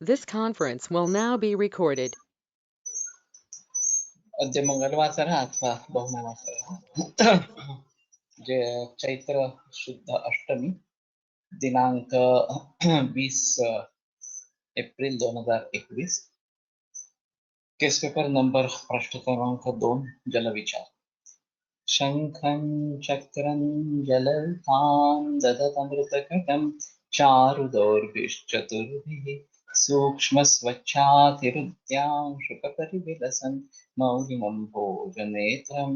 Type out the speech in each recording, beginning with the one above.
This conference will now be recorded. अद्य मंगलवासरः अथवा बहुमवासरः चैत्र शुद्ध अष्टमी दिनांक 20 अप्रैल 2021 केस पेपर नंबर पृष्ठ क्रमांक 2 जल विचार शंखं चक्रं जलधां ददतमृतकटं चारुदौर्भिश्चतुर्भिः सूक्ष्मस्वच्छातिरुद्यां शुकपरिविलसन् मौलिनं भोजनेत्रं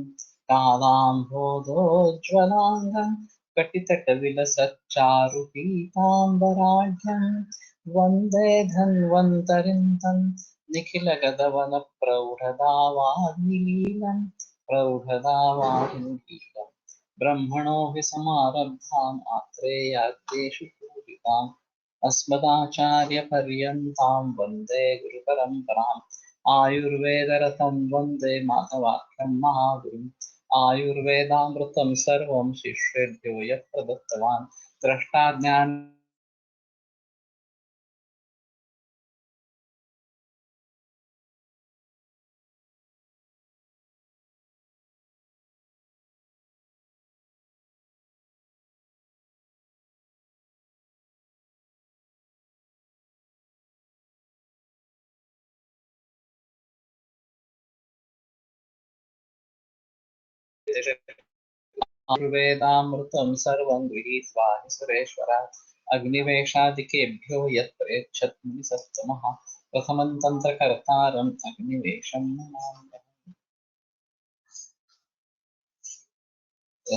कालाम्भोधोज्ज्वलाङ्गं कटितटविलसच्चारुपीताम्बराढ्यं वन्दे धन्वन्तरिं तं निखिलगदवनप्रौढदावाग्निलीलम् प्रौढदावाहिनीलं ब्रह्मणो हि समारब्धाम् आत्रेयाद्येषु पूजिताम् अस्मदाचार्यपर्यन्तां वन्दे गुरुपरम्पराम् आयुर्वेदरतं वन्दे माधवाख्यं महागुरुम् आयुर्वेदामृतं सर्वं शिष्येभ्यो यः प्रदत्तवान् द्रष्टाज्ञान आयुर्वेदामृतं सर्वं गृहीत्वा हि सुरेश्वरात् अग्निवेशादिकेभ्यो यत् प्रेच्छत् मुनिसत्तमः प्रथमं तन्त्रकर्तारम् अग्निवेशं नमाम्यहम्। ॐ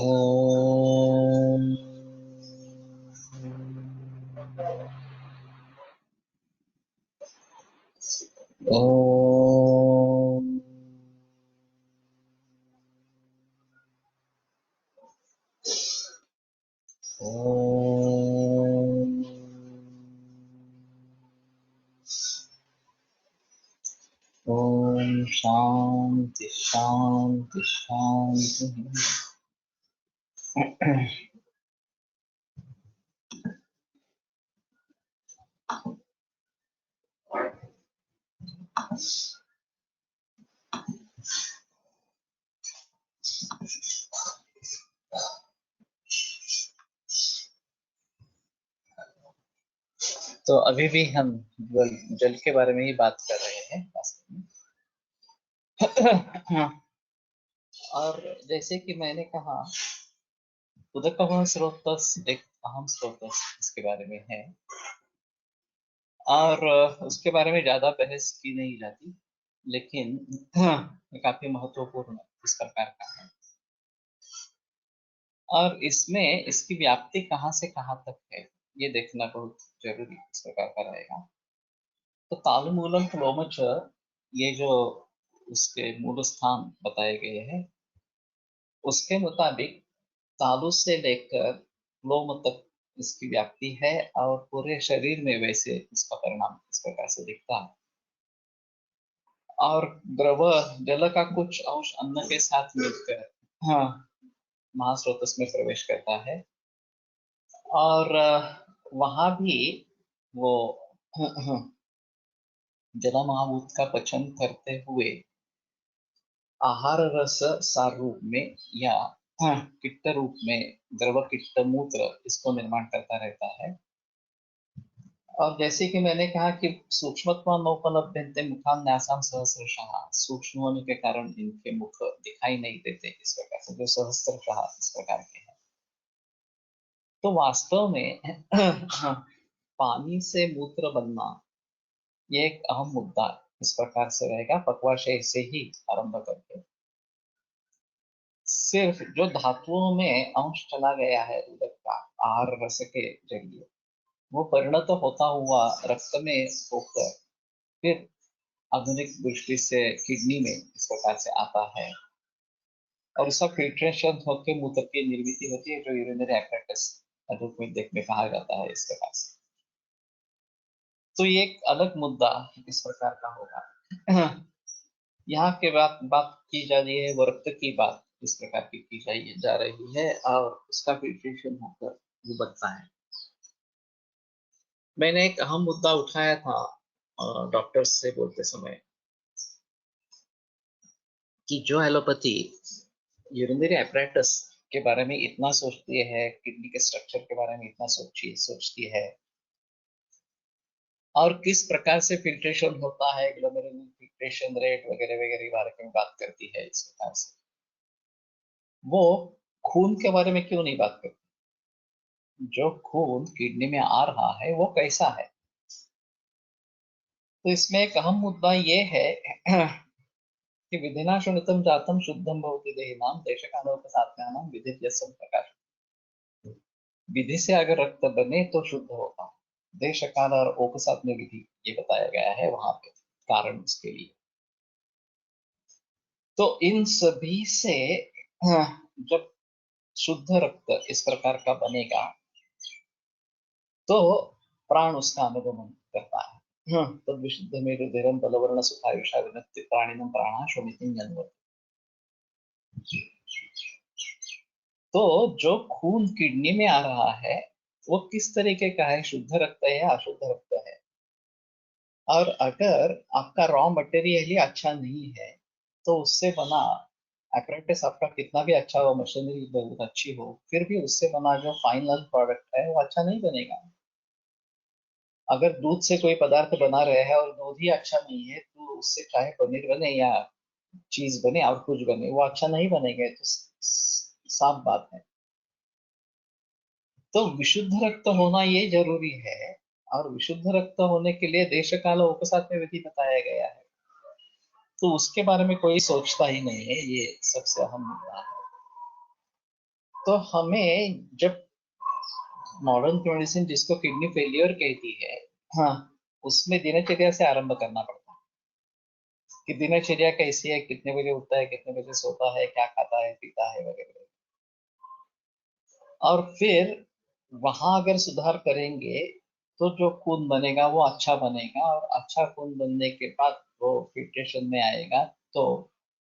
ॐ शांति शांति शांति। तो अभी भी हम जल के बारे में ही बात कर रहे हैं वास्तव में। और जैसे कि मैंने कहा उदकः स्रोतस् एक अहम स्रोत इसके बारे में है और उसके बारे में ज्यादा बहस की नहीं जाती, लेकिन काफी महत्वपूर्ण इस प्रकार का है और इसमें इसकी व्याप्ति कहाँ से कहाँ तक है ये देखना बहुत जरूरी इस प्रकार का रहेगा। तो तालुमूलम क्लोमच ये जो उसके मूल स्थान बताए गए हैं उसके मुताबिक तालु से लेकर लोम तक इसकी व्याप्ति है और पूरे शरीर में वैसे इसका परिणाम इस प्रकार से दिखता है और द्रव जल का कुछ अंश अन्न के साथ मिलकर हाँ महास्रोत में प्रवेश करता है और वहां भी वो जल महाभूत का पचन करते हुए आहार रस सार रूप में या किट्ट रूप में द्रव किट्ट मूत्र इसको निर्माण करता रहता है। और जैसे कि मैंने कहा कि सूक्ष्मत्वानोपलभ्यन्ते मुखान्यासाम सहस्रशः, सूक्ष्म होने के कारण इनके मुख दिखाई नहीं देते इस प्रकार से, जो सहस्त्रशः इस प्रकार के हैं। तो वास्तव में पानी से मूत्र बनना ये एक अहम मुद्दा इस प्रकार से रहेगा पक्वाशय से ही आरंभ करके। सिर्फ जो धातुओं में अंश चला गया है उदक का आहार रस के जरिए वो परिणत होता हुआ रक्त में होकर फिर आधुनिक दृष्टि से किडनी में इस प्रकार से आता है और उसका फिल्ट्रेशन होकर मूत्र की निर्मित होती है जो यूरिनरी एपरेटस रूप में देख में कहा जाता है इस प्रकार से। तो ये एक अलग मुद्दा इस प्रकार का होगा। यहाँ के बात की जा रही है वो रक्त की बात इस प्रकार की जा रही है और उसका फिल्ट्रेशन होकर वो बनता है। मैंने एक अहम मुद्दा उठाया था डॉक्टर्स से बोलते समय कि जो एलोपैथी यूरिनरी अपैरेटस के बारे में इतना सोचती है, किडनी के स्ट्रक्चर के बारे में इतना सोचती है, और किस प्रकार से फिल्ट्रेशन होता है, ग्लोमेरुलर फिल्ट्रेशन रेट वगैरह वगैरह के बारे में बात करती है, इस प्रकार से वो खून के बारे में क्यों नहीं बात करती? जो खून किडनी में आ रहा है वो कैसा है? तो इसमें एक अहम मुद्दा ये है कि विधिना शुणितम जातम शुद्धम भवति देहिनाम देशकालोपसात्यानाम विधिज्ञस्सं प्रकाश। विधि से अगर रक्त बने तो शुद्ध होता है। देश काल और औपसात में विधि ये बताया गया है वहां पे कारण उसके लिए। तो इन सभी से जब शुद्ध रक्त इस प्रकार का बनेगा तो प्राण उसका अनुगमन करता है। तद विशुद्ध में रुधिरम बलवर्ण सुखायुषा विनक्ति प्राणिनम प्राणा शोमितिम जन्मति। तो जो खून किडनी में आ रहा है वो किस तरीके का है, शुद्ध रक्त है या अशुद्ध रक्त है? और अगर आपका रॉ मटेरियल ही अच्छा नहीं है तो उससे बना apparatus आपका कितना भी अच्छा हो, मशीनरी बहुत अच्छी हो, फिर भी उससे बना जो फाइनल प्रोडक्ट है वो अच्छा नहीं बनेगा। अगर दूध से कोई पदार्थ बना रहे हैं और दूध ही अच्छा नहीं है तो उससे चाहे पनीर बने या चीज बने और कुछ बने वो अच्छा नहीं बनेगा, तो साफ बात है। तो विशुद्ध रक्त होना ये जरूरी है, और विशुद्ध रक्त होने के लिए देश काल उपसात में विधि बताया गया है। तो उसके बारे में कोई सोचता ही नहीं है, ये सबसे अहम मुद्दा है। तो हमें जब मॉडर्न मेडिसिन जिसको किडनी फेलियर कहती है, हाँ, उसमें दिनचर्या से आरंभ करना पड़ता है कि दिनचर्या कैसी है, कितने बजे उठता है, कितने बजे सोता है, क्या खाता है पीता है वगैरह। और फिर वहां अगर सुधार करेंगे तो जो खून बनेगा वो अच्छा बनेगा, और अच्छा खून बनने के बाद वो फिल्ट्रेशन में आएगा तो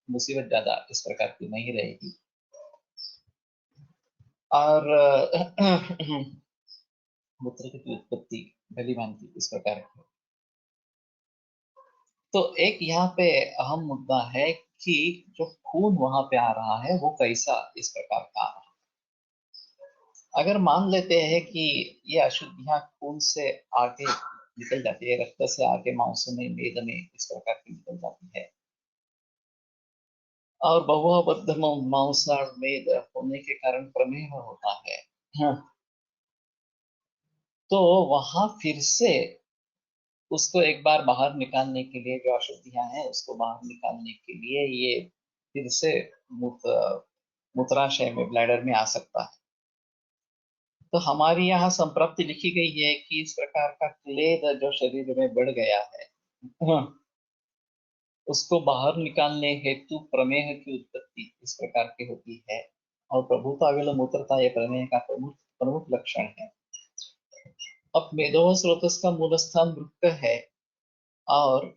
मुसीबत ज्यादा इस प्रकार की नहीं रहेगी। और मूत्र की उत्पत्ति भली भांति इस प्रकार की। तो एक यहाँ पे अहम मुद्दा है कि जो खून वहां पे आ रहा है वो कैसा इस प्रकार का आ रहा है। अगर मान लेते हैं कि ये अशुद्धियां खून से आगे निकल जाती है, रक्त से आगे मांस में मेद में इस प्रकार की निकल जाती है, और बहुबद्ध मांसाड़ मेद होने के कारण प्रमेह होता है, हाँ, तो वहां फिर से उसको एक बार बाहर निकालने के लिए, जो अशुद्धियां हैं उसको बाहर निकालने के लिए ये फिर से मूत्राशय में, ब्लैडर में आ सकता है। तो हमारी यहाँ संप्राप्ति लिखी गई है कि इस प्रकार का क्लेद जो शरीर में बढ़ गया है, हाँ, उसको बाहर निकालने हेतु प्रमेह की उत्पत्ति इस प्रकार की होती है। और प्रभुता विल मूत्रता ये प्रमेह का प्रमुख प्रमुख लक्षण है। अब मेदोह स्रोतस का मूल स्थान वृक्क है, और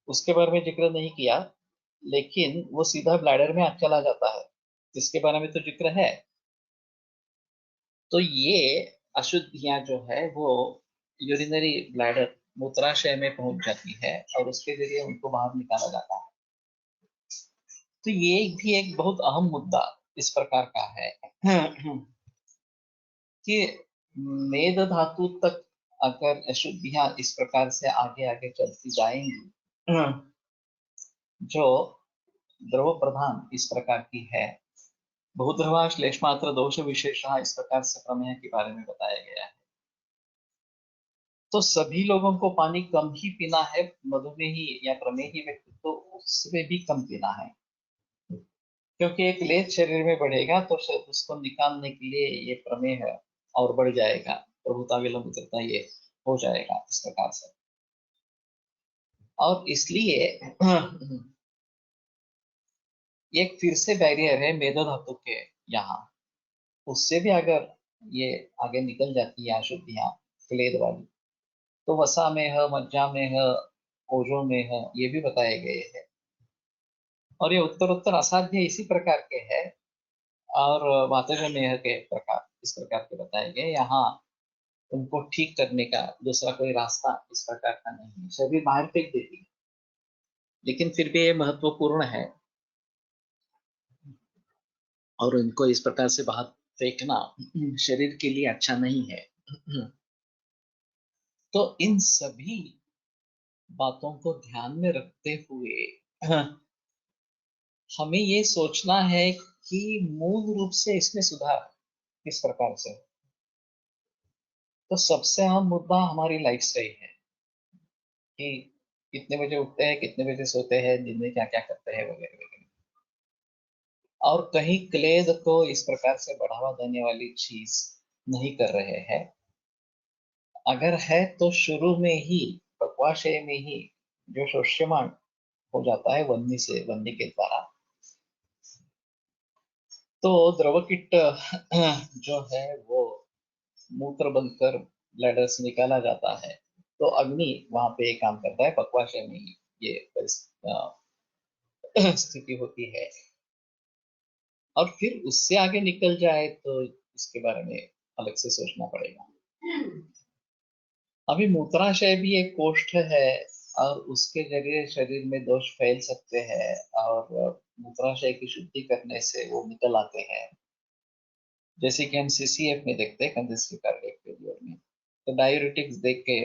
उसके बारे में जिक्र नहीं किया, लेकिन वो सीधा ब्लैडर में चला जाता है, इसके बारे में तो जिक्र है। तो ये अशुद्धियां जो है वो यूरिनरी ब्लैडर, मूत्राशय में पहुंच जाती है, और उसके जरिए उनको बाहर निकाला जाता है। तो ये भी एक बहुत अहम मुद्दा इस प्रकार का है कि मेद धातु तक अगर अशुद्धियां इस प्रकार से आगे आगे चलती जाएंगी, जो द्रव प्रधान इस प्रकार की है, बहुद्रवा श्लेष मात्र दोष विशेष इस प्रकार से प्रमेय के बारे में बताया गया है। तो सभी लोगों को पानी कम ही पीना है, मधुमेही या प्रमेही व्यक्ति तो उससे भी कम पीना है, क्योंकि एक लेद शरीर में बढ़ेगा तो उसको निकालने के लिए ये प्रमेह और बढ़ जाएगा, प्रभुता विलंब करता ये हो जाएगा इस प्रकार से। और इसलिए एक फिर से बैरियर है मेदो धातु के यहाँ, उससे भी अगर ये आगे निकल जाती है अशुद्धियां क्लेद वाली, तो वसा में है, मज्जा में है, ओजो में है, ये भी बताए गए हैं। और ये उत्तर उत्तर असाध्य इसी प्रकार के हैं, और वातज में के प्रकार इस प्रकार के बताए गए यहाँ। उनको ठीक करने का दूसरा कोई रास्ता इस प्रकार का नहीं है। शरीर बाहर फेंक देती है, लेकिन फिर भी ये महत्वपूर्ण है और उनको इस प्रकार से बाहर फेंकना शरीर के लिए अच्छा नहीं है। तो इन सभी बातों को ध्यान में रखते हुए हमें ये सोचना है कि मूल रूप से इसमें सुधार किस प्रकार से। तो सबसे अहम मुद्दा हमारी लाइफ स्टाइल है कि कितने बजे उठते हैं, कितने बजे सोते हैं, दिन में क्या क्या करते हैं, वगैरह वगैरह। और कहीं क्लेद को इस प्रकार से बढ़ावा देने वाली चीज नहीं कर रहे हैं। अगर है तो शुरू में ही पक्वाशय में ही जो शोष्यमान हो जाता है वन्नी से, वन्नी के द्वारा, तो द्रवकीट जो है वो मूत्र बनकर ब्लैडर से निकाला जाता है। तो अग्नि वहां पे काम करता है, पक्वाशय में ही ये स्थिति होती है। और फिर उससे आगे निकल जाए तो इसके बारे में अलग से सोचना पड़ेगा। अभी मूत्राशय भी एक कोष्ठ है और उसके जरिए शरीर में दोष फैल सकते हैं, और मूत्राशय की शुद्धि करने से वो निकल आते हैं। जैसे कि हम सीसीएफ में देखते हैं, कंजेस्टिव कार्डियक फेलियर में, तो डायूरेटिक्स देख के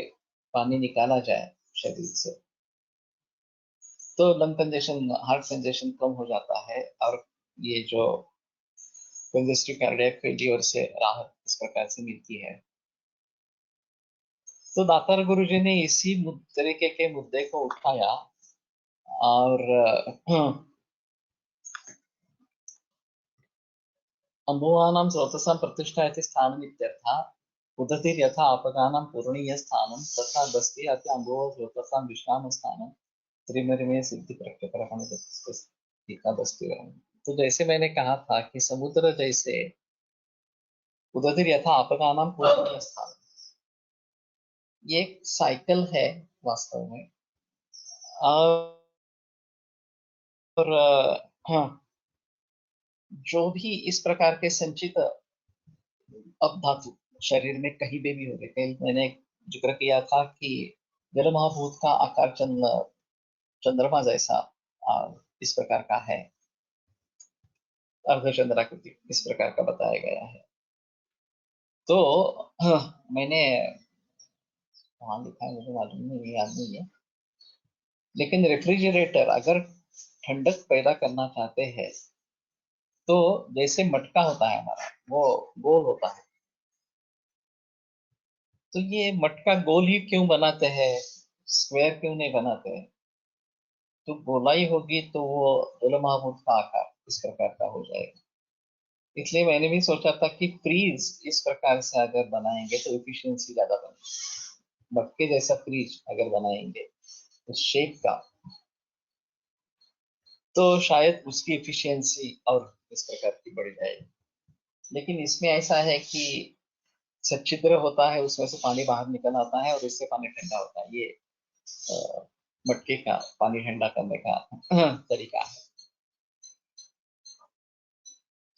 पानी निकाला जाए शरीर से तो लंग कंजेशन, हार्ट कंजेशन कम हो जाता है, और ये जो कंजेस्टिव कार्डियक फेलियर से राहत इस प्रकार से मिलती है। तो दातार गुरु जी ने इसी तरीके के मुद्दे को उठाया और अम्बुवानां स्रोतसां प्रतिष्ठा इति स्थानमित्यर्थः। उदतिर्यथा अपगानां पूरणीयस्थानं तथा बस्ति अति अम्बुवो स्रोतसां विश्रामस्थानं त्रिमरिमे सिद्धि प्रत्यपरमणि का बस्ती। तो जैसे मैंने कहा था कि समुद्र जैसे उदतिर्यथा अपगानां पूरणीयस्थानं, ये एक साइकिल है वास्तव में। और हाँ, जो भी इस प्रकार के संचित अपधातु शरीर में कहीं पे भी हो गए, कहीं मैंने जिक्र किया था कि जल महाभूत का आकार चंद्रमा जैसा इस प्रकार का है, अर्धचंद्राकृति इस प्रकार का बताया गया है। तो मैंने वहां लिखा है, मुझे मालूम नहीं, याद नहीं है, लेकिन रेफ्रिजरेटर अगर ठंडक पैदा करना चाहते हैं तो जैसे मटका होता है हमारा, वो गोल होता है, तो ये मटका गोल ही क्यों बनाते हैं, स्क्वायर क्यों नहीं बनाते हैं? तो गोलाई होगी तो वो जल महाभूत का आकार इस प्रकार का हो जाएगा। इसलिए मैंने भी सोचा था कि फ्रीज इस प्रकार से अगर बनाएंगे तो एफिशिएंसी ज्यादा बनेगी। मटके जैसा फ्रीज अगर बनाएंगे उस शेप का, तो शायद उसकी एफिशिएंसी और इस प्रकार की बढ़ जाएगी। लेकिन इसमें ऐसा है कि सच्छिद्र होता है, उसमें से पानी बाहर निकल आता है और इससे पानी ठंडा होता है। ये मटके का पानी ठंडा करने का तरीका है।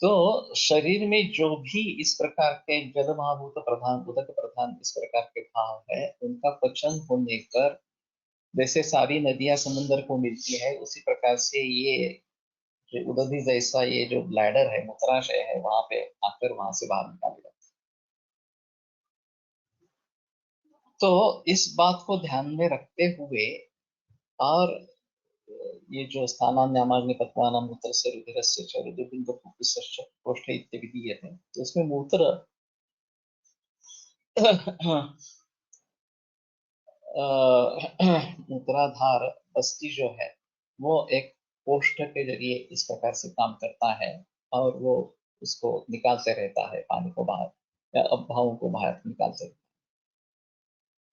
तो शरीर में जो भी इस प्रकार के जल महाभूत प्रधान, उदक प्रधान इस प्रकार के भाव है, उनका पचन होने पर जैसे सारी नदियां समुद्र को मिलती है, उसी प्रकार से ये जो उदधि जैसा ये जो ब्लैडर है, मूत्राशय है, वहां पे आकर वहां से बाहर निकालेगा। तो इस बात को ध्यान में रखते हुए, और ये जो स्थानान्यामाग्नि पक्वानां मूत्रस्य रुधिरस्य च रुधिरबिन्दुः कोष्ठे इत्यभिधीयते, तो इसमें मूत्र मूत्राधार अस्थि जो है वो एक कोष्ठ के जरिए इस प्रकार से काम करता है, और वो उसको निकालते रहता है, पानी को बाहर या अपभावों को बाहर निकालते रहता है।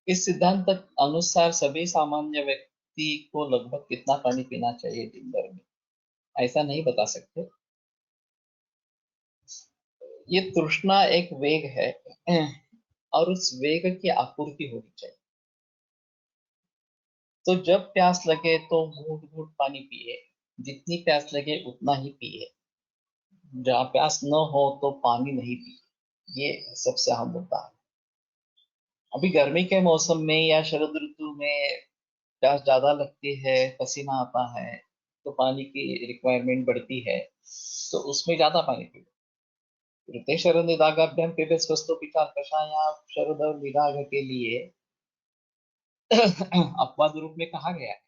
इस सिद्धांत अनुसार सभी सामान्य व्यक्ति को लगभग कितना पानी पीना चाहिए दिन भर में, ऐसा नहीं बता सकते। ये तृष्णा एक वेग है और उस वेग की आपूर्ति होनी चाहिए। तो जब प्यास लगे तो घूंट घूंट पानी पिए, जितनी प्यास लगे उतना ही पिए। जहाँ प्यास न हो तो पानी नहीं पिए, ये सबसे अहम मुद्दा है। अभी गर्मी के मौसम में या शरद ऋतु में प्यास ज्यादा लगती है, पसीना आता है, तो पानी की रिक्वायरमेंट बढ़ती है, तो उसमें ज्यादा पानी पीते। ऋते शरद निदाघाभ्याम पिबेत स्वस्तो पिता कषाया, शरद और निदाघ के लिए अपवाद रूप में कहा गया है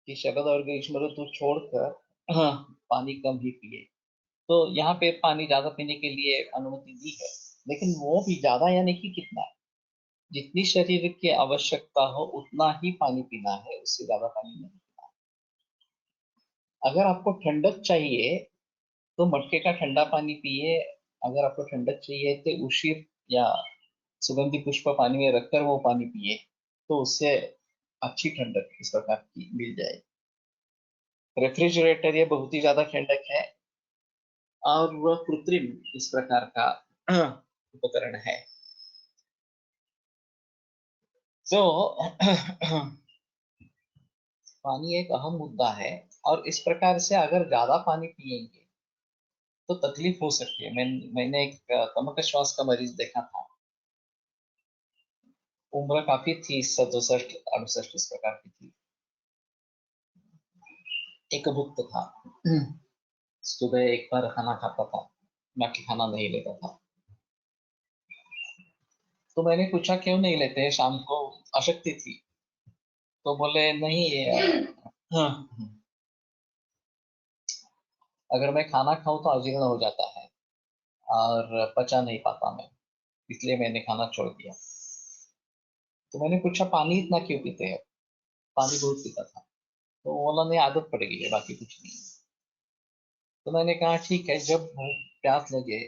कि शरद और ग्रीष्म ऋतु छोड़कर पानी कम ही पिए। तो यहाँ पे पानी ज्यादा पीने के लिए अनुमति दी है, लेकिन वो भी ज्यादा यानी कि कितना, जितनी शरीर की आवश्यकता हो उतना ही पानी पीना है, उससे ज्यादा पानी नहीं। अगर आपको ठंडक चाहिए तो मटके का ठंडा पानी पिए। अगर आपको ठंडक चाहिए तो उशीर या सुगंधी पुष्प पानी में रखकर वो पानी पिए, तो उससे अच्छी ठंडक इस प्रकार की मिल जाए। रेफ्रिजरेटर ये बहुत ही ज्यादा ठंडक है और वह कृत्रिम इस प्रकार का उपकरण है। तो पानी एक अहम मुद्दा है, और इस प्रकार से अगर ज्यादा पानी पिएंगे तो तकलीफ हो सकती है। मैंने एक तमक श्वास का मरीज देखा था। उम्र काफी थी, 67 68 इस प्रकार की थी। एक भुक्त था। सुबह एक बार खाना खाता था, बाकी खाना नहीं लेता था। तो मैंने पूछा क्यों नहीं लेते, शाम को अशक्ति थी। तो बोले नहीं हाँ, अगर मैं खाना खाऊं तो अजीर्ण हो जाता है और पचा नहीं पाता मैं, इसलिए मैंने खाना छोड़ दिया। तो मैंने पूछा पानी इतना क्यों पीते हैं, पानी बहुत पीता था। तो बोला नहीं, आदत पड़ गई है, बाकी कुछ नहीं। तो मैंने कहा ठीक है, जब प्यास लगे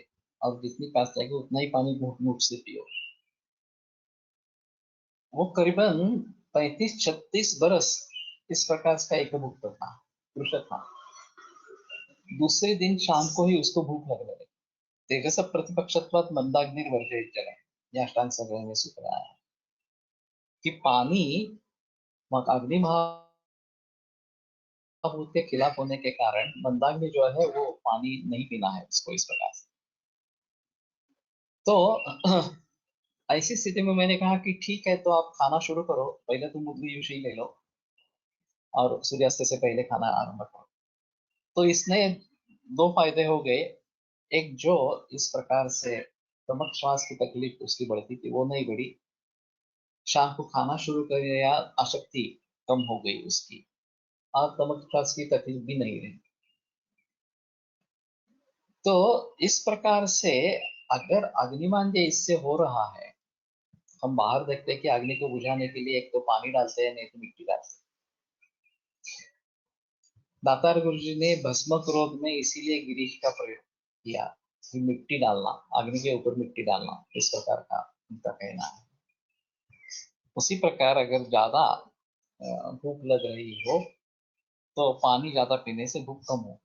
और जितनी प्यास लगे उतना ही पानी घूट घूट से पियो। वो करीबन 35 36 बरस इस प्रकार का एक भुक्त था, पुरुष था। दूसरे दिन शाम को ही उसको भूख लगने लगी। तेजस प्रतिपक्षत्वात् मंदाग्निर्वर्जयेत् ये अष्टांग संग्रह में सूत्र आया कि पानी अग्नि महाभूत के खिलाफ होने के कारण मंदाग्नि जो है वो पानी नहीं पीना है उसको इस प्रकार से। तो ऐसी स्थिति में मैंने कहा कि ठीक है, तो आप खाना शुरू करो, पहले तुम मुद्री ले लो और सूर्यास्त से पहले खाना आरंभ करो। तो इसने दो फायदे हो गए। एक, जो इस प्रकार से स्टमक श्वास की तकलीफ उसकी बढ़ती थी वो नहीं बढ़ी, शाम को खाना शुरू कर या आसक्ति कम हो गई उसकी, और स्टमक श्वास की तकलीफ भी नहीं रही। तो इस प्रकार से अगर अग्निमांद्य इससे हो रहा है, हम बाहर देखते हैं कि अग्नि को बुझाने के लिए एक तो पानी डालते हैं, नहीं तो मिट्टी डालते हैं। दातार गुरु जी ने भस्म क्रोध में इसीलिए गिरीश का प्रयोग किया कि मिट्टी डालना, अग्नि के ऊपर मिट्टी डालना, इस प्रकार का उनका कहना है। उसी प्रकार अगर ज्यादा भूख लग रही हो तो पानी ज्यादा पीने से भूख कम हो।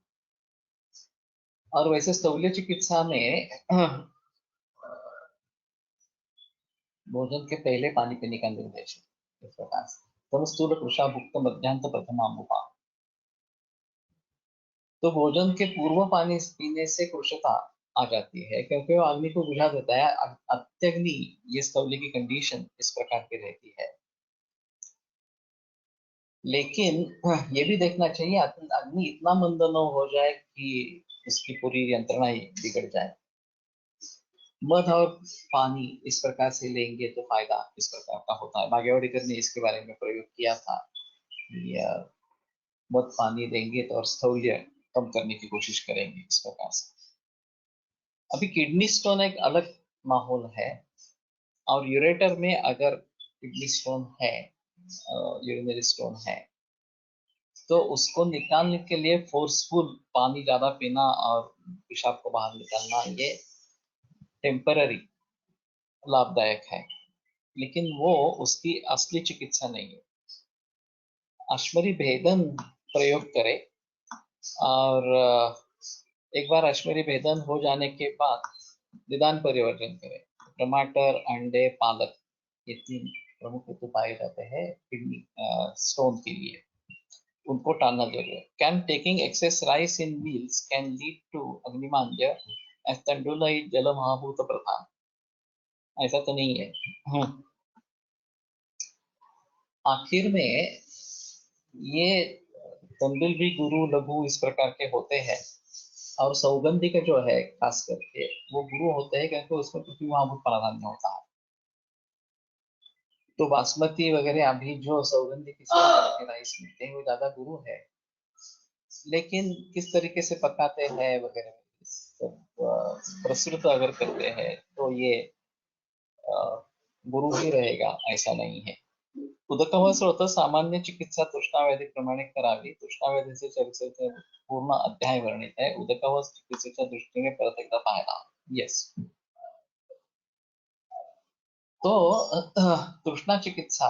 और वैसे स्थूल्य चिकित्सा में भोजन के पहले पानी पीने का निर्देश है इस प्रकार से। तो स्थूल कृषा भुक्त मध्यांत प्रथमामुपा। तो भोजन के पूर्व पानी पीने से कृशता आ जाती है, क्योंकि वो अग्नि को बुझा देता है। अत्यग्नि, ये स्थौल्य की कंडीशन इस प्रकार की रहती है। लेकिन ये भी देखना चाहिए अग्नि इतना मंद न हो जाए कि उसकी पूरी यंत्रणा ही बिगड़ जाए। मध और पानी इस प्रकार से लेंगे तो फायदा इस प्रकार का होता है। भाग्यवड़ीकर ने इसके बारे में प्रयोग किया था कि मध पानी देंगे तो और स्थौल्य कम करने की कोशिश करेंगे इस प्रकार से। अभी किडनी स्टोन एक अलग माहौल है, और यूरेटर में अगर किडनी स्टोन है, यूरिनरी स्टोन है, तो उसको निकालने के लिए फोर्सफुल पानी ज्यादा पीना और पेशाब को बाहर निकालना, ये टेम्पररी लाभदायक है, लेकिन वो उसकी असली चिकित्सा नहीं है। अश्वरी भेदन प्रयोग करें, और एक बार अश्वरी भेदन हो जाने के बाद निदान परिवर्तन करें। टमाटर, अंडे, पालक, ये तीन प्रमुख ऋतु पाए जाते हैं किडनी स्टोन के लिए, उनको टालना जरूरी है। Can taking excess rice in meals can lead to अग्निमांद्य एज तंडुलाई जल महाभूत प्रधान। ऐसा तो नहीं है। आखिर में ये तंबिल भी गुरु लघु इस प्रकार के होते हैं, और सौगंधी का जो है खास करके वो गुरु होते हैं क्योंकि उसमें पृथ्वी महाभूत प्राधान्य होता है। तो बासमती वगैरह अभी जो सौगंधी किस्म के राइस मिलते हैं वो ज्यादा गुरु है, लेकिन किस तरीके से पकाते हैं वगैरह प्रस्तुत अगर करते हैं तो ये अ, गुरु ही रहेगा, ऐसा नहीं है। उदकः स्रोत सामान्य चिकित्सा तृष्णाव्याधी प्रमाणित करावी, तृष्णाव्याधीचे चरित्र पूर्ण अध्याय वर्णित है, उदकः चिकित्सेच्या दृष्टीने परत एकदा पाहायला। येस, तो तृष्णा चिकित्सा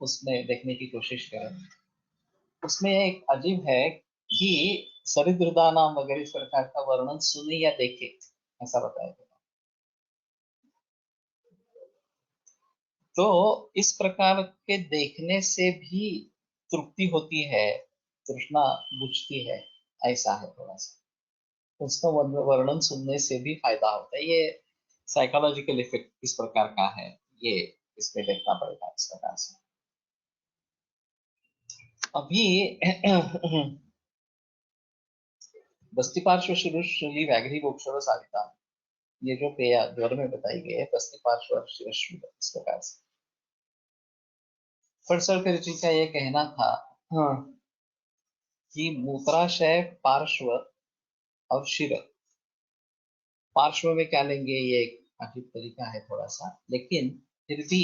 उसमें देखने की कोशिश करें। उसमें एक अजीब है कि सरिद्रदा नाम वगैरह इस प्रकार का वर्णन सुने या देखे, ऐसा बताया गया। तो इस प्रकार के देखने से भी तृप्ति होती है, तृष्णा बुझती है, ऐसा है थोड़ा सा। उसका वर्णन सुनने से भी फायदा होता है। ये साइकोलॉजिकल इफेक्ट किस प्रकार का है, ये इसमें देखना पड़ेगा इस प्रकार से। अभी बस्ती पार्श्व श्री व्याघ्री गोक्षर सारिता, ये जो पेया ज्वर में बताई गई है, बस्ती पार्श्व इस प्रकार से। फटसर जी का ये कहना था, हाँ, कि मूत्राशय पार्श्व और शिर, पार्श्व में क्या लेंगे ये एक अजीब तरीका है थोड़ा सा, लेकिन फिर भी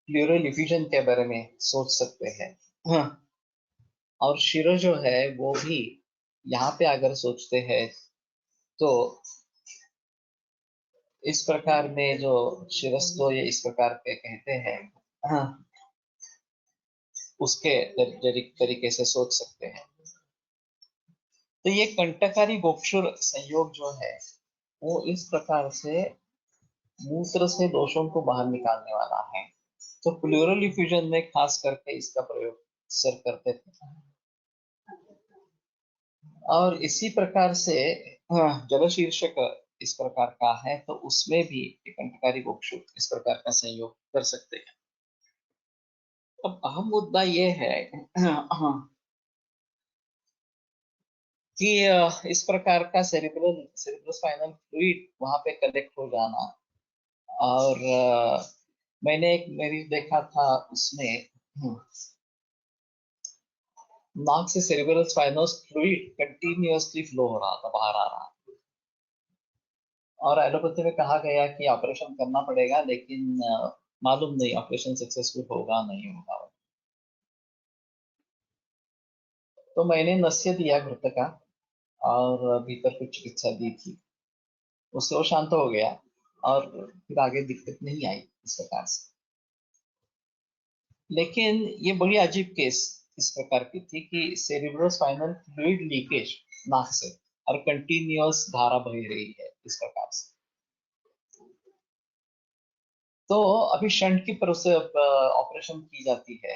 प्लूरल डिफिजन के बारे में सोच सकते हैं। हाँ, और शिरो जो है वो भी यहाँ पे अगर सोचते हैं तो इस प्रकार में जो शिरस्तो ये इस प्रकार के कहते हैं, हाँ, उसके तरीके से सोच सकते हैं। तो ये कंटकारी गोक्षुर संयोग जो है वो इस प्रकार से मूत्र से दोषों को बाहर निकालने वाला है। तो प्लूरल इफ्यूजन में खास करके इसका प्रयोग सर करते थे। और इसी प्रकार से जल शीर्षक इस प्रकार का है, तो उसमें भी कंटकारी गोक्षु इस प्रकार का संयोग कर सकते हैं। अब अहम मुद्दा ये है कि इस प्रकार का सेरिब्रोस्पाइनल फ्लूइड वहां पे कलेक्ट हो जाना, और मैंने एक मरीज देखा था उसमें नाक से cerebral spinal fluid continuously flow हो रहा था, बाहर आ रहा, और एलोपैथी में कहा गया कि ऑपरेशन करना पड़ेगा, लेकिन मालूम नहीं ऑपरेशन सक्सेसफुल होगा नहीं होगा। तो मैंने नस्य दिया घृत का और भीतर कुछ चिकित्सा दी थी, उससे वो शांत हो गया और फिर आगे दिक्कत नहीं आई इस प्रकार से। लेकिन ये बड़ी अजीब केस इस प्रकार की थी कि सेरिब्रोस्पाइनल फ्लूइड लीकेज नाक से और कंटिन्यूअस धारा बह रही है इस प्रकार से। तो अभी शंट की ऑपरेशन की जाती है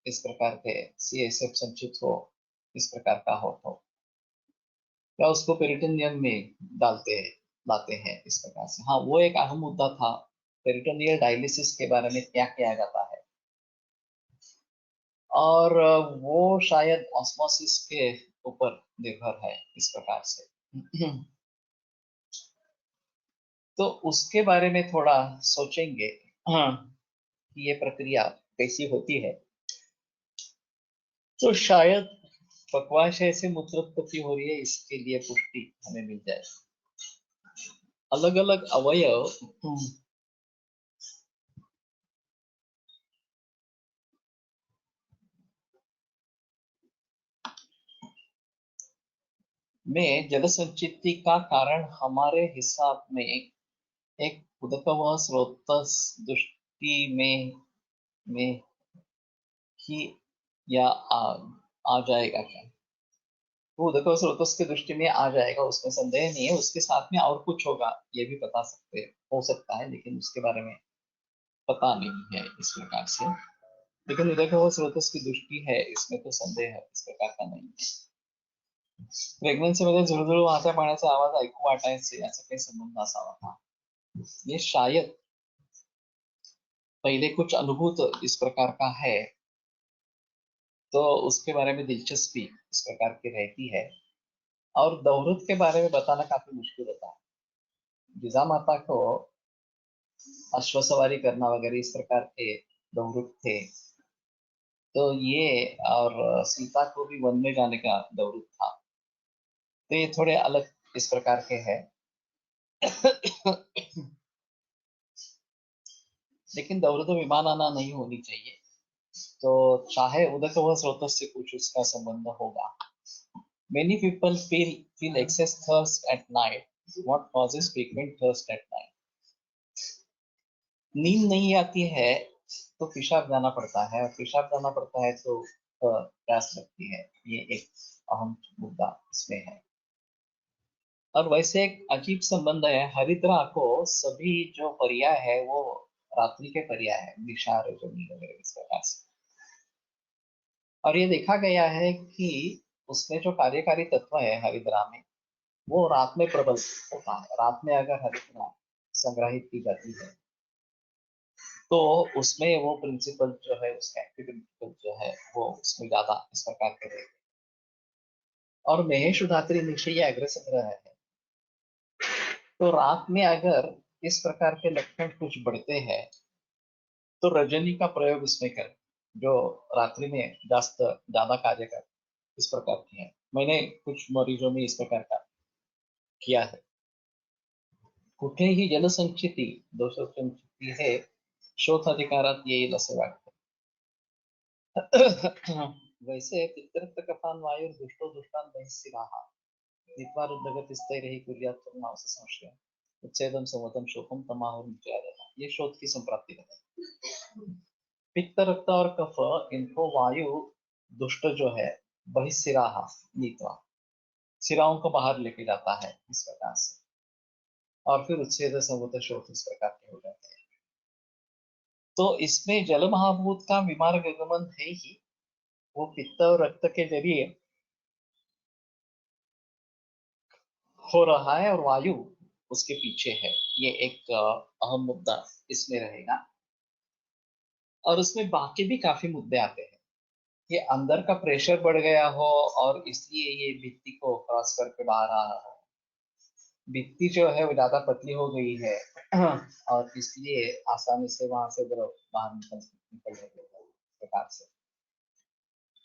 इस प्रकार के सीएसएफ संचित हो, इस प्रकार का हो तो या उसको पेरिटोनियम में डालते हैं, लाते हैं इस प्रकार से। हाँ, वो एक अहम मुद्दा था, पेरिटोनियल डायलिसिस के बारे में क्या किया जाता है, और वो शायद ऑस्मोसिस के ऊपर निर्भर है इस प्रकार से। तो उसके बारे में थोड़ा सोचेंगे, हाँ, कि ये प्रक्रिया कैसी होती है, तो शायद पक्वाशय से मूत्रोत्पत्ति हो रही है इसके लिए पुष्टि हमें मिल जाए। अलग अलग अवयव में जल संचिति का कारण हमारे हिसाब में एक उदकवह स्रोतस दृष्टि में ही या आ जाएगा क्या? वो उदकवह स्रोतस की दृष्टि में आ जाएगा, उसमें संदेह नहीं है। उसके साथ में और कुछ होगा ये भी बता सकते हो सकता है, लेकिन उसके बारे में पता नहीं है इस प्रकार से। लेकिन उदकवह स्रोतस की दृष्टि है इसमें तो संदेह है इस प्रकार का नहीं है। प्रेग्नन्सी मध्ये झुळझुळ वाहत्या पाण्याचा आवाज ऐकू वाटायचे, याचा काही संबंध असावा का? ये शायद पहले कुछ अनुभूत इस प्रकार का है, तो उसके बारे में दिलचस्पी इस प्रकार की रहती है। और दौरत के बारे में बताना काफी मुश्किल होता है। जिजामाता को अश्वसवारी करना वगैरह इस प्रकार के दौरत थे, तो ये और सीता को भी वन में जाने का दौरत था, तो ये थोड़े अलग इस प्रकार के हैं। लेकिन दौलत विमान आना नहीं होनी चाहिए, तो चाहे उदक व स्रोत से कुछ उसका संबंध होगा। Many people feel excess thirst at night. What causes frequent thirst at night? नींद नहीं आती है तो पेशाब जाना पड़ता है, और पेशाब जाना पड़ता है तो प्यास लगती है। ये एक अहम मुद्दा इसमें है। और वैसे एक अजीब संबंध है, हरिद्रा को सभी जो पर्याय है वो रात्रि के पर्याय है, दिशा रजनी वगैरह इस प्रकार से। और ये देखा गया है कि उसमें जो कार्यकारी तत्व है हरिद्रा में, वो रात में प्रबल होता है। रात में अगर हरिद्रा संग्रहित की जाती है तो उसमें वो प्रिंसिपल जो है, उसका एक्टिव प्रिंसिपल जो है वो उसमें ज्यादा इस प्रकार के रहेगा। और महेश धात्री निश्चय अग्रसर ग्रह है, तो रात में अगर इस प्रकार के लक्षण कुछ बढ़ते हैं तो रजनी का प्रयोग उसमें करें, जो रात्रि में ज्यादा कार्य कर इस प्रकार की है। मैंने कुछ मरीजों में इस प्रकार का किया है। कुठेही जनसंचिती दोष संचिती है, शोध अधिकारात येईल असे वाटते। वैसे पितृत्व कफान वायुर दुष्टो दुष्टान बहिस्सिराहा नीत्वा रुद्रगतिस्तैरहि कुर्यात् तन्नावस्य संशयः उच्छेदं समवतं शोकं तमाहुर नित्यादयः। ये शोध की संप्राप्ति है। पित्त रक्त और कफ, इनको वायु दुष्ट जो है बहिस्सिराहा नीत्वा, सिराओं को बाहर लेके जाता है इस प्रकार से, और फिर उच्छेद समवत शोक इस प्रकार के हो जाते हैं। तो इसमें जल महाभूत का विमार्ग गमन है ही, वो पित्त और रक्त के जरिए हो रहा है, और वायु उसके पीछे है। ये एक अहम मुद्दा इसमें रहेगा। और उसमें बाकी भी काफी मुद्दे आते हैं। ये अंदर का प्रेशर बढ़ गया हो और इसलिए ये भित्ति को क्रॉस करके बाहर आ रहा हो, भित्ति जो है वो ज्यादा पतली हो गई है और इसलिए आसानी से वहां से द्रव बाहर निकल रहे प्रकार से,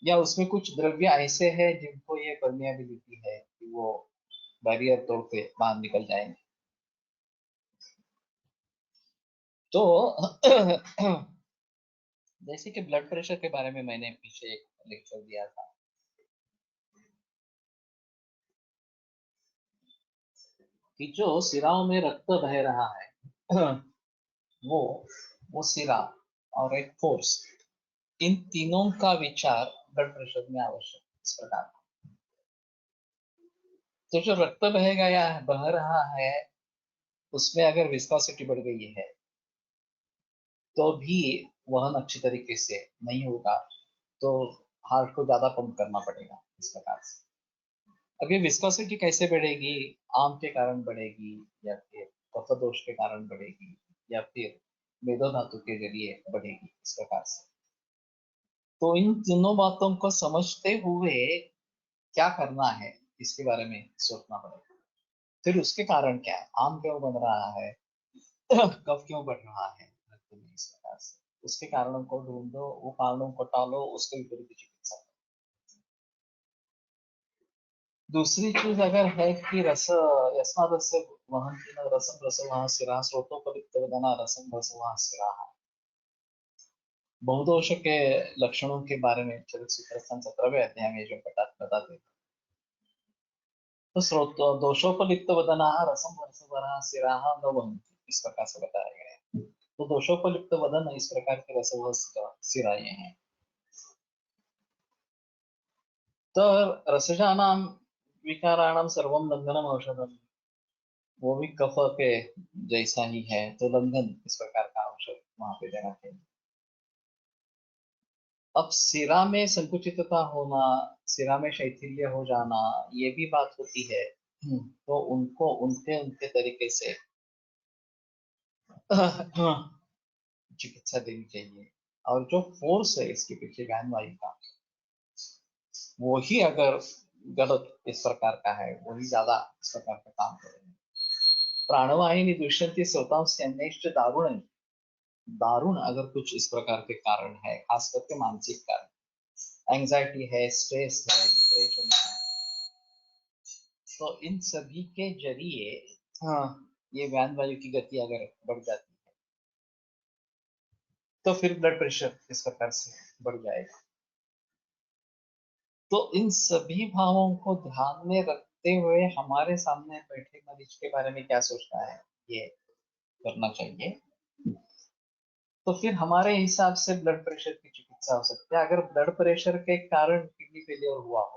या उसमें कुछ द्रव्य ऐसे हैं जिनको ये परमियाबिलिटी है कि वो बैरियर तोड़ के बाहर निकल जाएंगे। तो जैसे कि ब्लड प्रेशर के बारे में मैंने पीछे एक लेक्चर दिया था, कि जो सिराओं में रक्त बह रहा है वो वो सिरा और एक फोर्स, इन तीनों का विचार ब्लड प्रेशर में आवश्यक इस प्रकार। तो जो रक्त बह रहा है उसमें अगर विस्कोसिटी बढ़ गई है तो भी वहन अच्छी तरीके से नहीं होगा, तो हार्ट को ज्यादा पंप करना पड़ेगा इस प्रकार से। अब ये विस्कोसिटी कैसे बढ़ेगी? आम के कारण बढ़ेगी, या फिर कफ दोष के कारण बढ़ेगी, या फिर मेदो धातु के जरिए बढ़ेगी इस प्रकार से। तो इन तीनों बातों को समझते हुए क्या करना है इसके बारे में सोचना पड़ेगा। फिर उसके कारण क्या है, आम क्यों बन रहा है, कफ क्यों बढ़ रहा है रक्त में इस प्रकार से, उसके कारणों को ढूंढो, वो कारणों को टालो, उसके विपरीत चिकित्सा करो। दूसरी चीज अगर है कि रस यस्मादस्य वहन रसम रस वहाँ सिरा स्रोतोपलिप्त वदना रसम रस वहाँ सिरा। बहुदोष के लक्षणों के बारे में चरित सूत्र 17वें अध्याय में जो बताते हैं, तो स्रोत दोषोपलिप्त वदना रसम रस वहाँ सिरा न वहन्ति इस प्रकार से बताया गया है। तो दोषोपलिप्त वदन इस प्रकार के रस सिराएं हैं। तो रसजानां विकाराणां सर्वं लंघनम औषधम, वो भी कफ के जैसा ही है, तो लंघन इस प्रकार का औषध वहां पे देना चाहिए। अब सिरा में संकुचितता होना, सिरा में शैथिल्य हो जाना, ये भी बात होती है। तो उनको उनके उनके तरीके से चिकित्सा देनी चाहिए, और जो फोर्स है इसके पीछे ज्ञान वायु का, वही अगर गलत इस प्रकार का है, वही ज्यादा इस प्रकार का काम करेंगे। प्राणवाहिनी दुष्यंती श्रोताओं से अन्यष्ट दारुण, दारुण अगर कुछ इस प्रकार के कारण है, खास करके मानसिक कारण, एंजाइटी है, स्ट्रेस है, डिप्रेशन है, तो इन सभी के जरिए हाँ, ये व्यान वायु की गति अगर बढ़ जाती है तो फिर ब्लड प्रेशर इस प्रकार से बढ़ जाएगा। तो इन सभी भावों को ध्यान में रखते हुए हमारे सामने बैठे मरीज के बारे में क्या सोचना है, ये करना चाहिए। तो फिर हमारे हिसाब से ब्लड प्रेशर की चिकित्सा हो सकती है। अगर ब्लड प्रेशर के कारण किडनी फेलियर हुआ हो,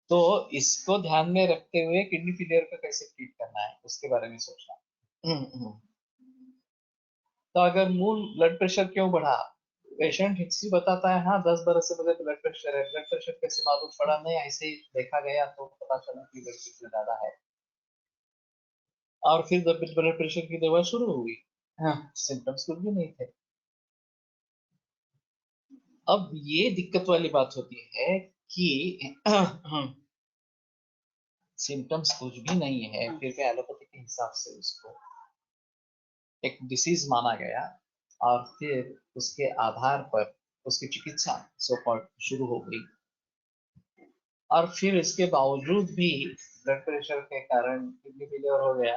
तो इसको ध्यान में रखते हुए किडनी फेलियर को कैसे ट्रीट करना है उसके बारे में सोचना। हम्म। तो अगर मूल ब्लड प्रेशर क्यों बढ़ा, पेशेंट हिस्ट्री बताता है, हाँ 10 बरस से मुझे ब्लड प्रेशर है, ब्लड प्रेशर कैसे मालूम पड़ा, नहीं ऐसे ही देखा गया तो पता चला कि ब्लड प्रेशर ज्यादा है, और फिर ब्लड प्रेशर की दवा शुरू हुई। हाँ, सिम्टम्स कुछ भी नहीं थे। अब ये दिक्कत वाली बात होती है कि सिम्टम्स कुछ भी नहीं है, फिर भी एलोपैथी के हिसाब से उसको एक डिसीज माना गया, और फिर उसके आधार पर उसकी चिकित्सा शुरू हो गई। और फिर इसके बावजूद भी ब्लड प्रेशर के कारण किडनी फेलियर हो गया,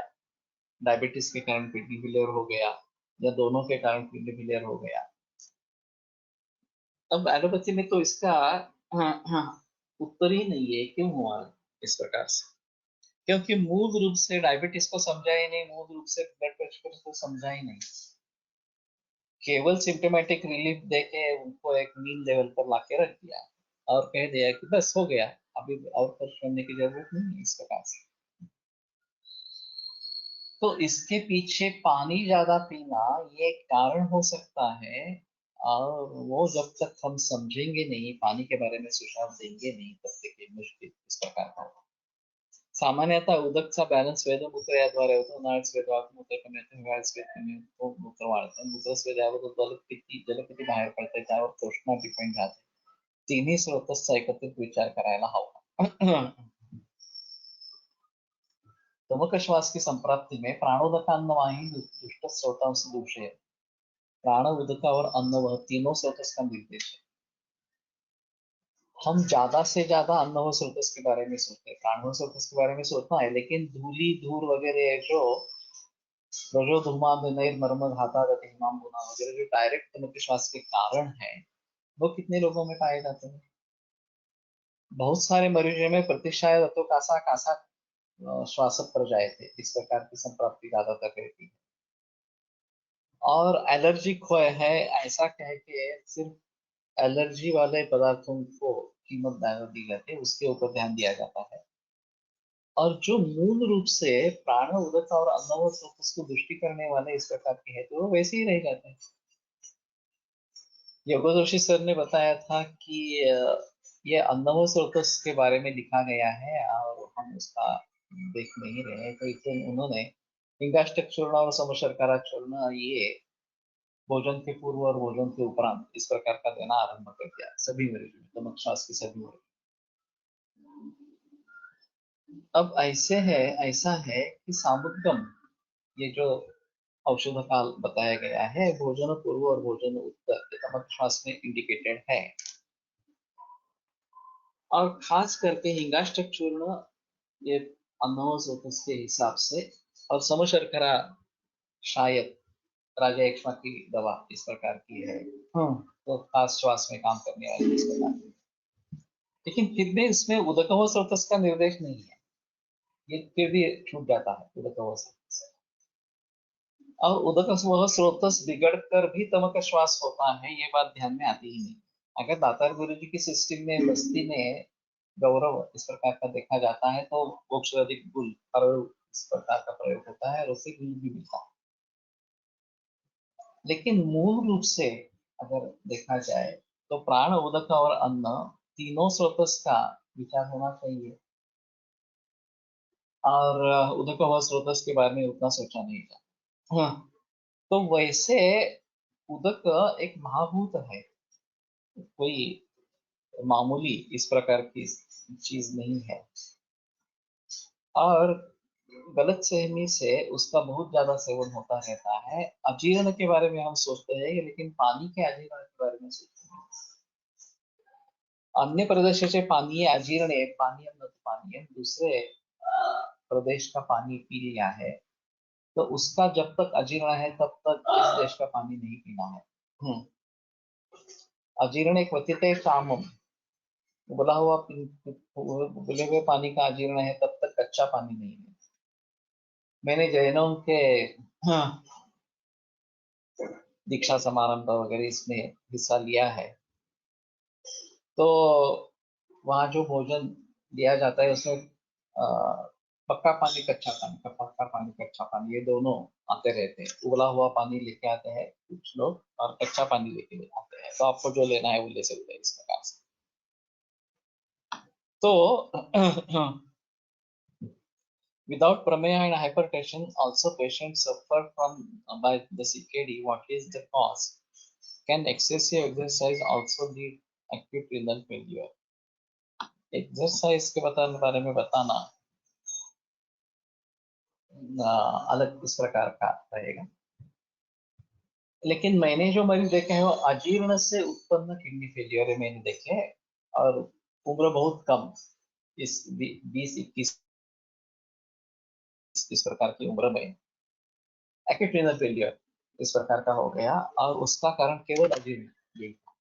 डायबिटीज के कारण किडनी फेलियर हो गया, या दोनों के कारण किडनी फेलियर हो गया। अब एलोपैथी में तो इसका उत्तर ही नहीं है क्यों हुआ इस प्रकार से, क्योंकि मूल रूप से डायबिटीज को समझा ही नहीं, मूल रूप से ब्लड प्रेशर को समझा ही नहीं, केवल सिम्टोमेटिक रिलीफ देके उनको एक मीन लेवल पर लाके रख दिया और कह दिया कि बस हो गया, अभी और कुछ करने की जरूरत नहीं है इस प्रकार से। तो इसके पीछे पानी ज्यादा पीना ये एक कारण हो सकता है, और वो जब तक हम समझेंगे नहीं, पानी के बारे में सुझाव देंगे नहीं, तब तक ये मुश्किल इस प्रकार का होगा। सामान्यतः उदकचा बॅलन्स वेदमूत्र याद्वारे होतो. नळस्वेदात मूत्र कमी होते, हिवाळ्यात कमी होतो, मूत्र वाढतं. मूत्रस्वेद यावर जलकिती बाहेर पडते, त्यावर तृष्णा डिपेंड राहते. तिन्ही स्रोतसचा एकत्रित विचार करायला हवा. तमक श्वास की संप्राप्ति में प्राणोदकान्नवाही दुष्ट स्रोताओं से दूषे है. प्राण, उदक और अन्न, वह तीनों स्रोतस का निर्देश है। हम ज्यादा से ज्यादा अन्न व स्रोतस के बारे में सोचते हैं, प्राण व स्रोतस के बारे में सोचना है, लेकिन धूली धूर वगैरह जो रजो धूमा मर्म घाता गति हिमाम गुना वगैरह जो डायरेक्ट तमक श्वास के कारण है, वो कितने लोगों में पाए जाते हैं। बहुत सारे मरीजों में प्रतिशायद अतो कासा कासा श्वास पर जाए थे, इस प्रकार की संप्राप्ति ज्यादातर रहती है। और एलर्जी है, ऐसा कह के सिर्फ एलर्जी वाले पदार्थों को कीमत दी जाती है, उसके ऊपर ध्यान दिया जाता है। और जो मूल रूप से प्राण, उदक और अन्न स्रोत को दृष्टि करने वाले इस प्रकार के हैं, तो वो वैसे ही रह जाते हैं। योगोदोषी सर ने बताया था कि ये अन्न स्रोत के बारे में लिखा गया है और हम उसका देख नहीं रहे हैं, तो इसलिए उन्होंने लिंगाष्टक चूर्ण और समशर्करा चूर्ण ये भोजन के पूर्व और भोजन के उपरांत इस प्रकार का देना आरंभ कर दिया सभी मरीजों में, नमक श्वास के सभी मरीजों। अब ऐसा है कि सामुद्गम, ये जो औषध काल बताया गया है, भोजन पूर्व और भोजन उत्तर नमक श्वास में इंडिकेटेड है। और खास करके हिंगाष्टक चूर्ण ये अन्न स्रोत के हिसाब से, और समशर्करा शायद राजा एक्मा की दवा इस प्रकार की है। तो खास श्वास में काम करने वाली इस प्रकार की, लेकिन फिर भी इसमें उदकव स्रोत का निर्देश नहीं है, ये फिर भी छूट जाता है उदकव स्रोत। और उदक वह स्रोत बिगड़ कर भी तमक श्वास होता है, ये बात ध्यान में आती ही नहीं। अगर दातार गुरु जी की सिस्टम में बस्ती में गौरव इस प्रकार का देखा जाता है, तो मोक्षाधिक गुल इस प्रकार का प्रयोग होता है और उसे गुल भी मिलता है। लेकिन मूल रूप से अगर देखा जाए तो प्राण, उदक और अन्न तीनों स्रोत का विचार होना चाहिए, और उदक व स्रोत के बारे में उतना सोचा नहीं था। हाँ, तो वैसे उदक एक महाभूत है, कोई मामूली इस प्रकार की चीज नहीं है। और गलत सहमी से उसका बहुत ज्यादा सेवन होता रहता है। अजीर्ण के बारे में हम सोचते हैं, लेकिन पानी के अजीर्ण के बारे में सोचते हैं। अन्य प्रदेशाचे पाणी अजीर्ण आहे, पानी पानी है, दूसरे प्रदेश का पानी पी लिया है तो उसका जब तक अजीर्ण है तब तक इस देश का पानी नहीं पीना है। अजीर्ण एक वतित कामम, उबले हुए पानी का अजीर्ण है तब तक कच्चा पानी नहीं है। मैंने जैनों के हाँ, दीक्षा समारंभ वगैरह इसमें हिस्सा लिया है, तो वहाँ जो भोजन दिया जाता है उसमें पक्का पानी कच्चा पानी का, पक्का पानी कच्चा पानी, ये दोनों आते रहते हैं। उबला हुआ पानी लेके आते हैं कुछ लोग और कच्चा पानी लेके आते हैं, तो आपको जो लेना है वो ले सकते हैं इस प्रकार से। तो without prameha and hypertension, also patients suffer from by the CKD. What is the cause? Can excessive exercise also lead acute renal failure? Exercise के बारे में बताना अलग इस प्रकार का रहेगा। लेकिन मैंने जो मरीज देखे हैं वो अजीर्ण से उत्पन्न किडनी फेलियर है मैंने देखे हैं, और उम्र बहुत कम, इस 20-21 इस प्रकार की उम्र में एक्यूट रीनल फेलियर इस प्रकार का हो गया, और उसका कारण केवल अजीर्ण यही था।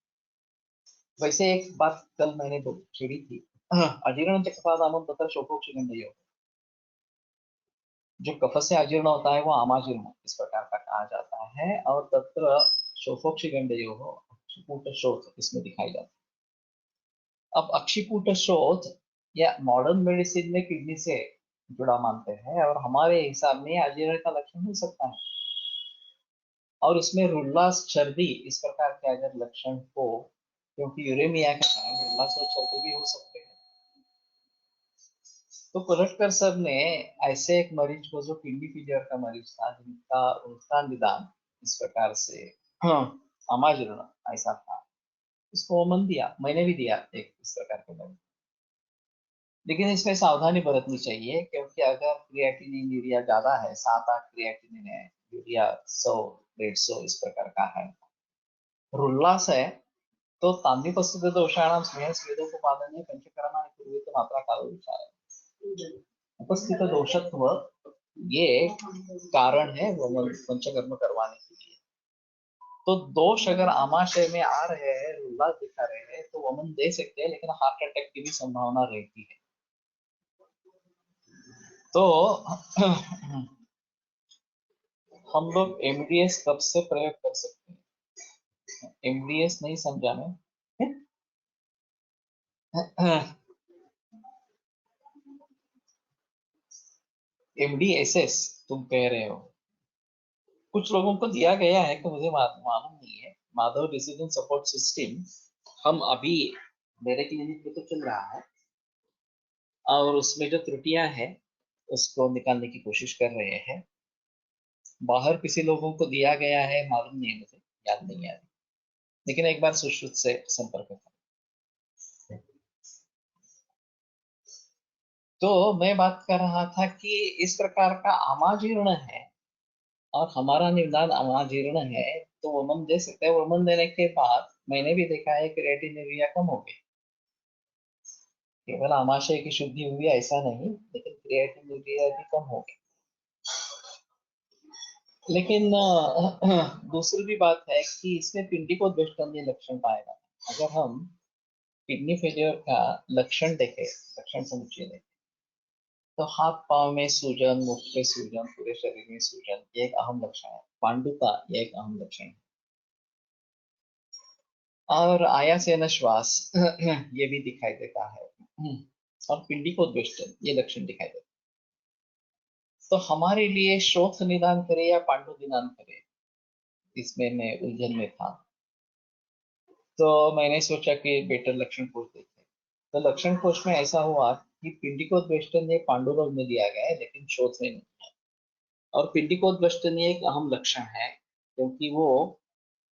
वैसे एक बात कल मैंने छेड़ी थी, अजीर्ण चक्रपादामम तथा शोकोक्षगंधयो, जो कफ से अजीर्ण होता है वो आमाजीर्ण इस प्रकार का कहा जाता है, और तत्र शोफोक्षगंधयो अक्षिपूट शोथ इसमें दिखाई जाता है। अब अक्षिपूट शोथ या मॉडर्न मेडिसिन में किडनी से जुड़ा मानते हैं, और हमारे हिसाब में अजीर्ण का लक्षण हो सकता है। और उसमें रुल्लास छर्दी इस प्रकार के अगर लक्षण हो, क्योंकि यूरेमिया के कारण रुल्लास और छर्दी भी हो सकते हैं, तो पलटकर सर ने ऐसे एक मरीज को जो किडनी फेलियर का मरीज था, जिनका उनका निदान इस प्रकार से अमाजीर्ण ऐसा था, उसको ओमन दिया, मैंने भी दिया एक इस प्रकार के मरीज। लेकिन इसमें सावधानी बरतनी चाहिए, क्योंकि अगर क्रिएटिनिन यूरिया ज्यादा है, 7-8 क्रिएटिनिन है, यूरिया 100-150 इस प्रकार का है, रुल्लास है, तो तांदीपस्थित दोषाणां स्नेह स्वेदोपपादने पंचकर्माणि कुर्वीत मात्रा कालो विचार। उपस्थित दोषत्व ये कारण है वो पंचकर्म करवाने के लिए। तो दोष अगर आमाशय में आ रहे हैं, उल्लास दिखा रहे हैं, तो वमन दे सकते हैं, लेकिन हार्ट अटैक की भी संभावना रहती है। तो हम लोग एमडीएस कब से प्रयोग कर सकते हैं? एमडीएस नहीं समझा मैं। एमडीएसएस तुम कह रहे हो, कुछ लोगों को दिया गया है कि मुझे मालूम नहीं है। माधव डिसीजन सपोर्ट सिस्टम हम अभी मेरे क्लिनिक में तो चल रहा है, और उसमें जो त्रुटियां हैं उसको निकालने की कोशिश कर रहे हैं। बाहर किसी लोगों को दिया गया है, मालूम नहीं है, मुझे याद नहीं आ रही, लेकिन एक बार सुश्रुत से संपर्क करें। तो मैं बात कर रहा था कि इस प्रकार का आमाजीर्ण है और हमारा निदान अमाजीर्ण है, तो वमन दे सकते हैं। वमन देने के बाद मैंने भी देखा है कि क्रिएटिनिन कम हो गई। केवल आमाशय की शुद्धि हुई ऐसा नहीं, लेकिन क्रिएटिनिन भी कम हो गई। लेकिन दूसरी भी बात है कि इसमें पिंडिकोद्वेष्टनीय लक्षण पाएगा। अगर हम किडनी फेलियर का लक्षण देखें, लक्षण समुच्चय देखें, तो हाथ पांव में सूजन, मुख पे सूजन, पूरे शरीर में सूजन, ये एक अहम लक्षण है। पांडुता ये एक अहम लक्षण है, और आयासेन श्वास ये भी दिखाई देता है, और पिंडिकोद्वेष्टन ये लक्षण दिखाई देता है। तो हमारे लिए शोथ निदान करे या पांडु निदान करे, इसमें मैं उलझन में था। तो मैंने सोचा कि बेटर लक्षण कोश देखें। तो लक्षण कोश में ऐसा हुआ कि पिंडिकोद्वेष्टन ये पांडुरोग में दिया गया है, लेकिन शोथ में नहीं है। और पिंडिकोद्वेष्टन एक अहम लक्षण है, क्योंकि वो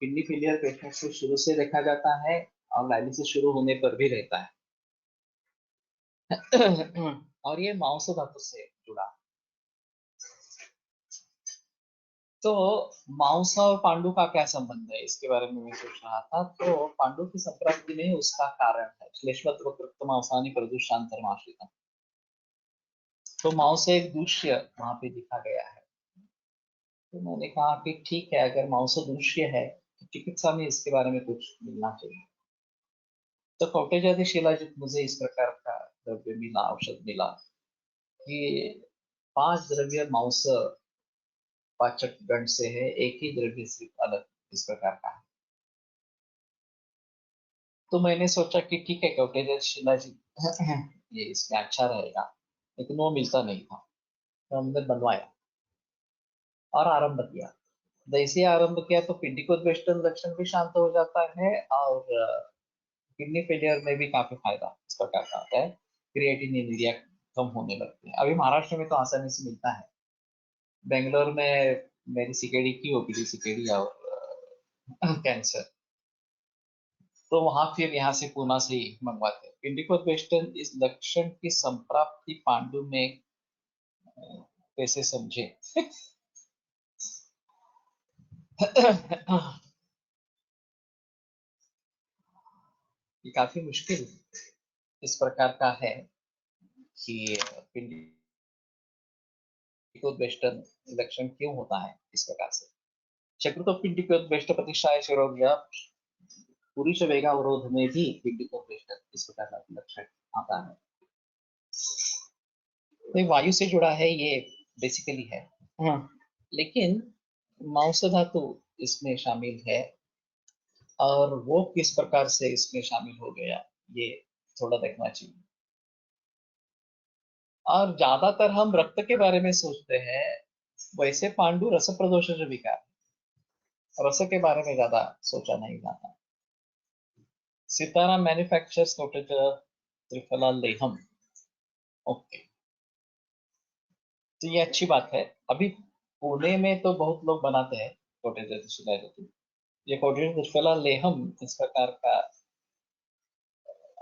किडनी फेलियर पेशेंट को शुरू से देखा जाता है और डायलिसिस शुरू होने पर भी रहता है। और ये मांस धातु से जुड़ा। तो मांस और पांडु का क्या संबंध है, इसके बारे में मैं सोच रहा था। तो पांडु की संप्राप्ति में उसका कारण है श्लेष्मत्व कृत मांसानी प्रदुषांतरमाश्रितम। तो मांस से एक दूष्य वहां पे दिखा गया है। तो मैंने कहा कि ठीक है, अगर मांस दूष्य है तो चिकित्सा में इसके बारे में कुछ मिलना चाहिए। तो कौटेजादि शिलाजित मुझे इस प्रकार का द्रव्य मिला, औषध मिला कि 5 द्रव्य मांस पाचक गण से है, एक ही द्रव्य सिर्फ अलग इस प्रकार का है। तो मैंने सोचा कि ठीक है, कौटेजादि शिलाजित ये इसमें अच्छा रहेगा, लेकिन वो मिलता नहीं था। तो हमने बनवाया और आरंभ किया। जैसे आरंभ किया तो पिंडिकोट वेस्टर्न लक्षण भी शांत हो जाता है और किडनी फेलियर में भी काफी फायदा इस प्रकार का होता है। क्रिएटिनिन कम होने लगते हैं। अभी महाराष्ट्र में तो आसानी से मिलता है। बेंगलोर में मेरी सीकेडी की ओपीडी सीकेडी और कैंसर, तो वहां फिर यहाँ से पूना से ही मंगवाते हैं। पिंडिकोट वेस्टर्न इस लक्षण की संप्राप्ति पांडु में कैसे समझे। ये काफी मुश्किल इस प्रकार का है कि पिंडिकोद्वेष्टन लक्षण क्यों होता है इस प्रकार से। शक्रु पिंडिकोद्वेष्ट प्रतिष्ठाय शिरोग्य पुरुष वेगावरोध में भी पिंडिकोद्वेष्ट इस प्रकार का लक्षण आता है। तो वायु से जुड़ा है ये बेसिकली है। हाँ, लेकिन मांस धातु इसमें शामिल है और वो किस प्रकार से इसमें शामिल हो गया ये थोड़ा देखना चाहिए। और ज्यादातर हम रक्त के बारे में सोचते हैं, वैसे पांडु रस प्रदोष विकार, रस के बारे में ज्यादा सोचा नहीं जाता। सीताराम मैन्युफैक्चर्स कोटेज त्रिफला लेहम। ओके, तो ये अच्छी बात है। अभी पुणे में तो बहुत लोग बनाते हैं कोटेज शिलाजित। ये कोटेज त्रिफला लेहम इस प्रकार का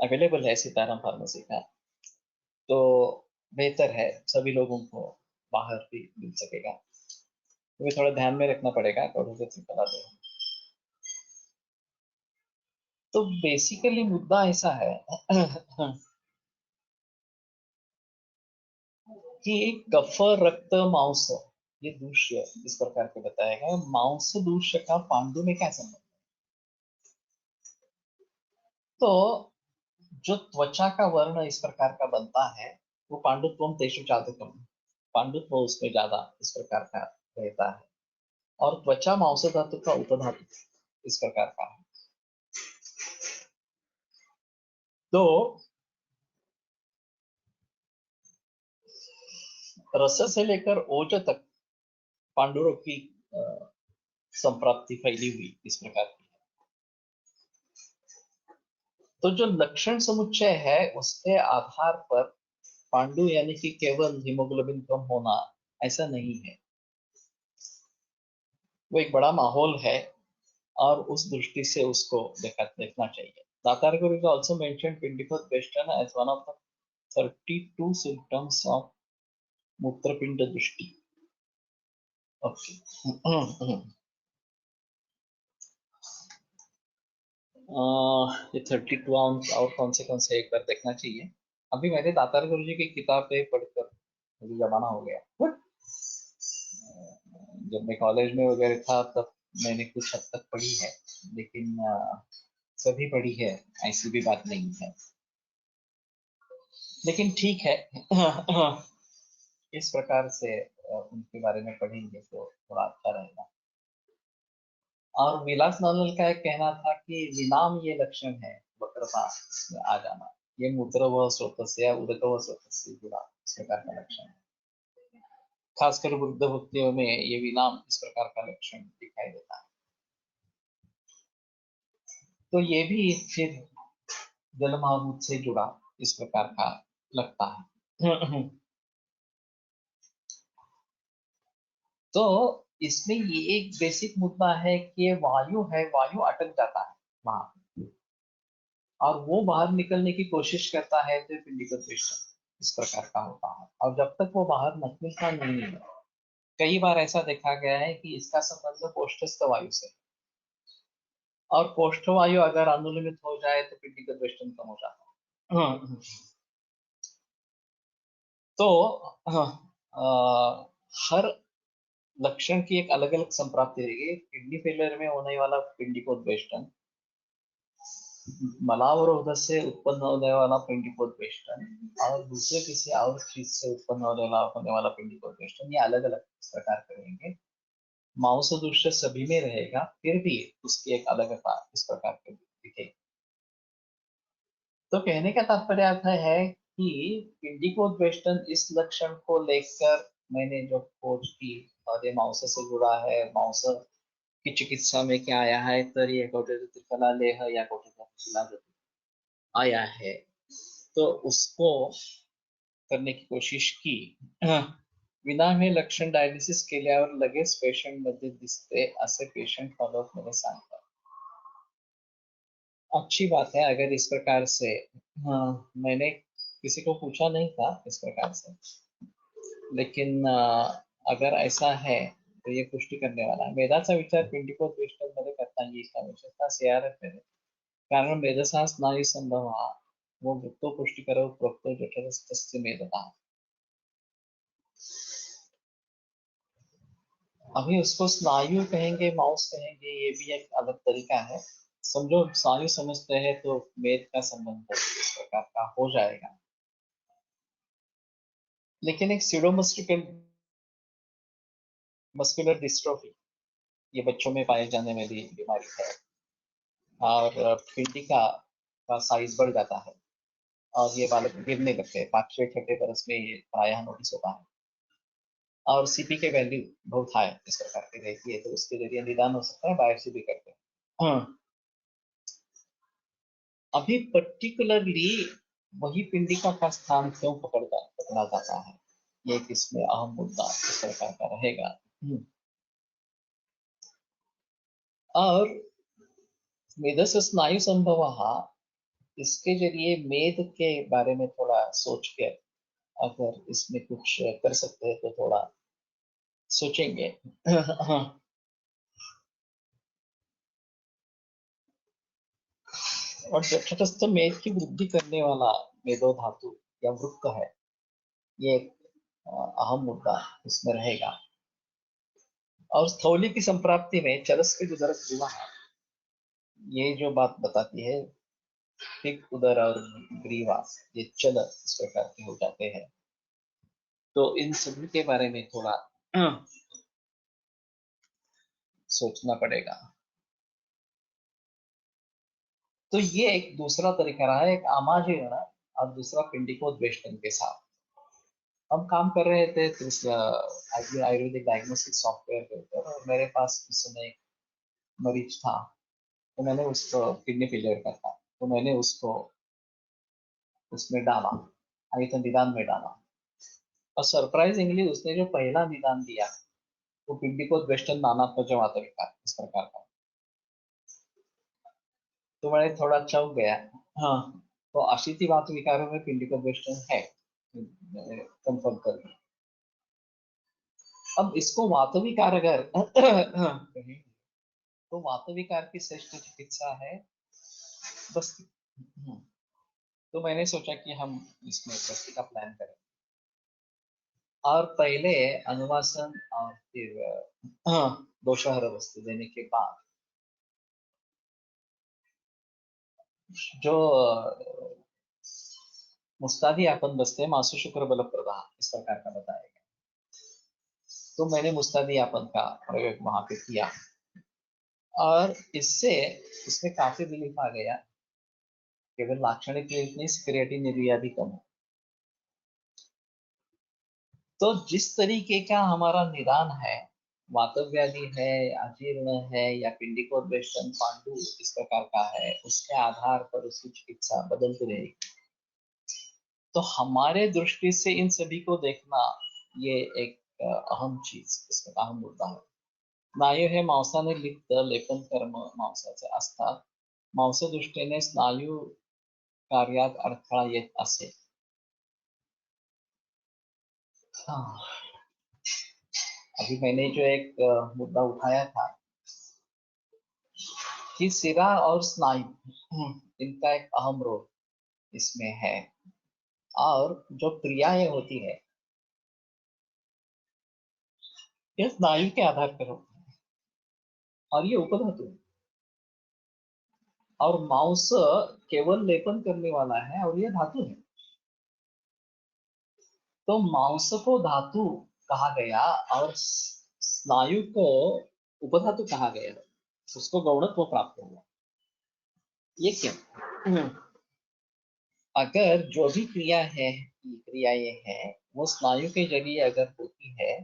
अवेलेबल है सीताराम फार्मेसी का, तो बेहतर है, सभी लोगों को बाहर भी मिल सकेगा। तो थोड़ा ध्यान में रखना पड़ेगा कोटेज त्रिफला लेहम। तो बेसिकली मुद्दा ऐसा है कि कफ रक्त मांस ये दूष्य इस प्रकार के बताया गया। मांस दूष्य का पांडु में क्या संबंध। तो जो त्वचा का वर्ण इस प्रकार का बनता है वो पांडुत्व तेषु चातकम, पांडुत्व उसमें ज्यादा इस प्रकार का रहता है। और त्वचा मांस धातु का उपधातु इस प्रकार का है। तो रस से लेकर ओज तक पांडुरों की संप्राप्ति फैली हुई इस प्रकार की। तो जो लक्षण समुच्चय है उसके आधार पर पांडु यानी कि केवल हीमोग्लोबिन कम होना ऐसा नहीं है, वो एक बड़ा माहौल है और उस दृष्टि से उसको देखना चाहिए। दातार गुरु also mentioned Pindicoat Western as one of the 32 symptoms of मूत्रपिंड दृष्टि। ओके, ये 32 और कौन से एक बार देखना चाहिए। अभी मैंने दातार गुरु जी की किताबें पढ़कर मुझे जमाना हो गया। जब मैं कॉलेज में वगैरह था तब मैंने कुछ हद तक पढ़ी है, लेकिन सभी पढ़ी है ऐसी भी बात नहीं है। लेकिन ठीक है, इस प्रकार से उनके बारे में पढ़ेंगे तो थोड़ा अच्छा रहेगा। और विलास नवल का एक कहना था कि विनाम ये लक्षण है वक्रता इसमें आ जाना, ये मूत्र व स्रोत से या उदक व स्रोत से जुड़ा इस प्रकार का लक्षण है। खासकर वृद्ध व्यक्तियों में ये विनाम इस प्रकार का लक्षण दिखाई देता है। तो ये भी फिर जलमाभूत से जुड़ा इस प्रकार का लगता है। तो इसमें ये एक बेसिक मुद्दा है कि वायु है, वायु अटक जाता है वहां पे, और वो बाहर निकलने की कोशिश करता है तो पिंडिकल ट्विस्टर इस प्रकार का होता है। और जब तक वो बाहर निकलता नहीं है, कई बार ऐसा देखा गया है कि इसका संबंध कोष्ठस्थ वायु से, और कोष्ठ वायु अगर अनुलंबित हो जाए तो पिंडिकल ट्विस्टर कम हो जाता है। तो हाँ, हर लक्षण की एक अलग अलग संप्राप्ति रहेगी। किडनी फेलियर में होने वाला पिंडिकोद्वेष्टन, मलावरोध से उत्पन्न होने वाला पिंडिकोद्वेष्टन, और दूसरे किसी और चीज से उत्पन्न होने वाला पिंडिकोद्वेष्टन, ये अलग अलग इस प्रकार करेंगे। मांस दूषित सभी में रहेगा, फिर भी उसकी एक अलगता इस प्रकार की दिखेगी। तो कहने का तात्पर्य अर्थ है कि पिंडिकोद्वेष्टन इस लक्षण को लेकर मैंने जो खोज की, और ये मांस से जुड़ा है, मांस की चिकित्सा में क्या आया है, तर ये त्रिफला लेह या कोटिशिलाजति आया है, तो उसको करने की कोशिश की। विना लक्षण डायलिसिस केल्यावर लगेच पेशंट मध्ये दिसते असे पेशंट फॉलोअप मध्ये सांगतात। अच्छी बात है अगर इस प्रकार से, हाँ, मैंने किसी को पूछा नहीं था इस प्रकार से, लेकिन अगर ऐसा है तो ये पुष्टि करने वाला है। वेदाचा विचार पिंडिकोद्वेष्टन मध्ये करता येईल विशेषतः CRF मध्ये, कारण वेदसा स्नायू संभव वो वृत्तो पुष्टि करो प्रोक्तो जठरस्थस्य मेदता। अभी उसको स्नायु कहेंगे, माउस कहेंगे, ये भी एक अलग तरीका है। समझो स्नायु समझते हैं तो वेद का संबंध इस प्रकार का हो जाएगा। लेकिन एक सीडोमस्टिकल मस्कुलर डिस्ट्रोफी, ये बच्चों में पाए जाने वाली बीमारी है, और पिंडी का साइज बढ़ जाता है, और ये बालक गिरने लगते हैं। 5-6 बरस में ये प्रायः नोटिस होता है, और CP के वैल्यू बहुत हाई इस प्रकार की रहती है, तो उसके जरिए निदान हो सकता है, बायोप्सी भी करते हैं। हाँ, अभी पर्टिकुलरली वही पिंडिका का स्थान क्यों पकड़ा जाता है, ये एक इसमें अहम मुद्दा इस प्रकार का रहेगा। और मेदस स्नायु संभव, इसके जरिए मेद के बारे में थोड़ा सोच के अगर इसमें कुछ कर सकते हैं तो थोड़ा सोचेंगे। हाँ, और जठरस्थ मेद की वृद्धि करने वाला मेदो धातु या वृक्क है, ये एक अहम मुद्दा इसमें रहेगा। और स्थौली की संप्राप्ति में चरस के उदरक विवाह, ये जो बात बताती है, ठीक उदर और ग्रीवा ये चल इस प्रकार के हो जाते हैं, तो इन सभी के बारे में थोड़ा सोचना पड़ेगा। तो ये एक दूसरा तरीका रहा है, एक आमाजीर्ण और दूसरा पिंडिकोद्वेष्टन के साथ हम काम कर रहे थे। तो आयुर्वेदिक डायग्नोस्टिक सॉफ्टवेयर के ऊपर, और मेरे पास उस समय एक मरीज था, तो मैंने उसको किडनी फेलियर का था, तो मैंने उसको उसमें डाला, आई तो निदान में डाला, और सरप्राइजिंगली उसने जो पहला निदान दिया वो पिंडिकोद्वेष्टन नानात्मज विकार इस प्रकार का, तो मैंने थोड़ा चौंक गया। हाँ, तो अशीति वात विकारों में पिंडिकोद्वेष्टन है, कंफर्म कर लिया। अब इसको वात विकार अगर कहें, तो वात विकार की श्रेष्ठ चिकित्सा है बस। तो मैंने सोचा कि हम इसमें बस्ती का प्लान करें, और पहले अनुवासन और फिर दोषहर वस्तु देने के बाद जो मुस्तादी आपन बसते मासु शुक्र बल प्रदान इस प्रकार का बताएगा, तो मैंने मुस्तादी आपन का प्रयोग वहां पे किया, और इससे उसमें काफी रिलीफ आ गया। केवल लाक्षणिक रिलीफ नहीं, क्रिएटिनिन भी कम। तो जिस तरीके का हमारा निदान है, वातव्याधि है, अजीर्ण है, या पिंडिकोद्वेष्टन पांडु इस प्रकार का है, उसके आधार पर उसकी चिकित्सा बदलती रहेगी। तो हमारे दृष्टि से इन सभी को देखना ये एक अहम चीज, इसमें अहम मुद्दा है। स्नायू हे मांसाने लिप्त लेपन कर्म मांसाचे असतात. मांसदृष्टीने स्नायू कार्यात अडथळा येत असे. हाँ, अभी मैंने जो एक मुद्दा उठाया था कि सिरा और स्नायु इनका एक अहम रोल इसमें है, और जो क्रियाएं होती है ये स्नायु के आधार पर होती है, और ये उपधातु है। और मांस केवल लेपन करने वाला है और ये धातु है। तो मांस को धातु कहा गया और स्नायु को उपधातु कहा गया, उसको गौणत्व प्राप्त हुआ। ये क्यों? अगर जो भी क्रियाएं हैं वो स्नायु के जरिए अगर होती है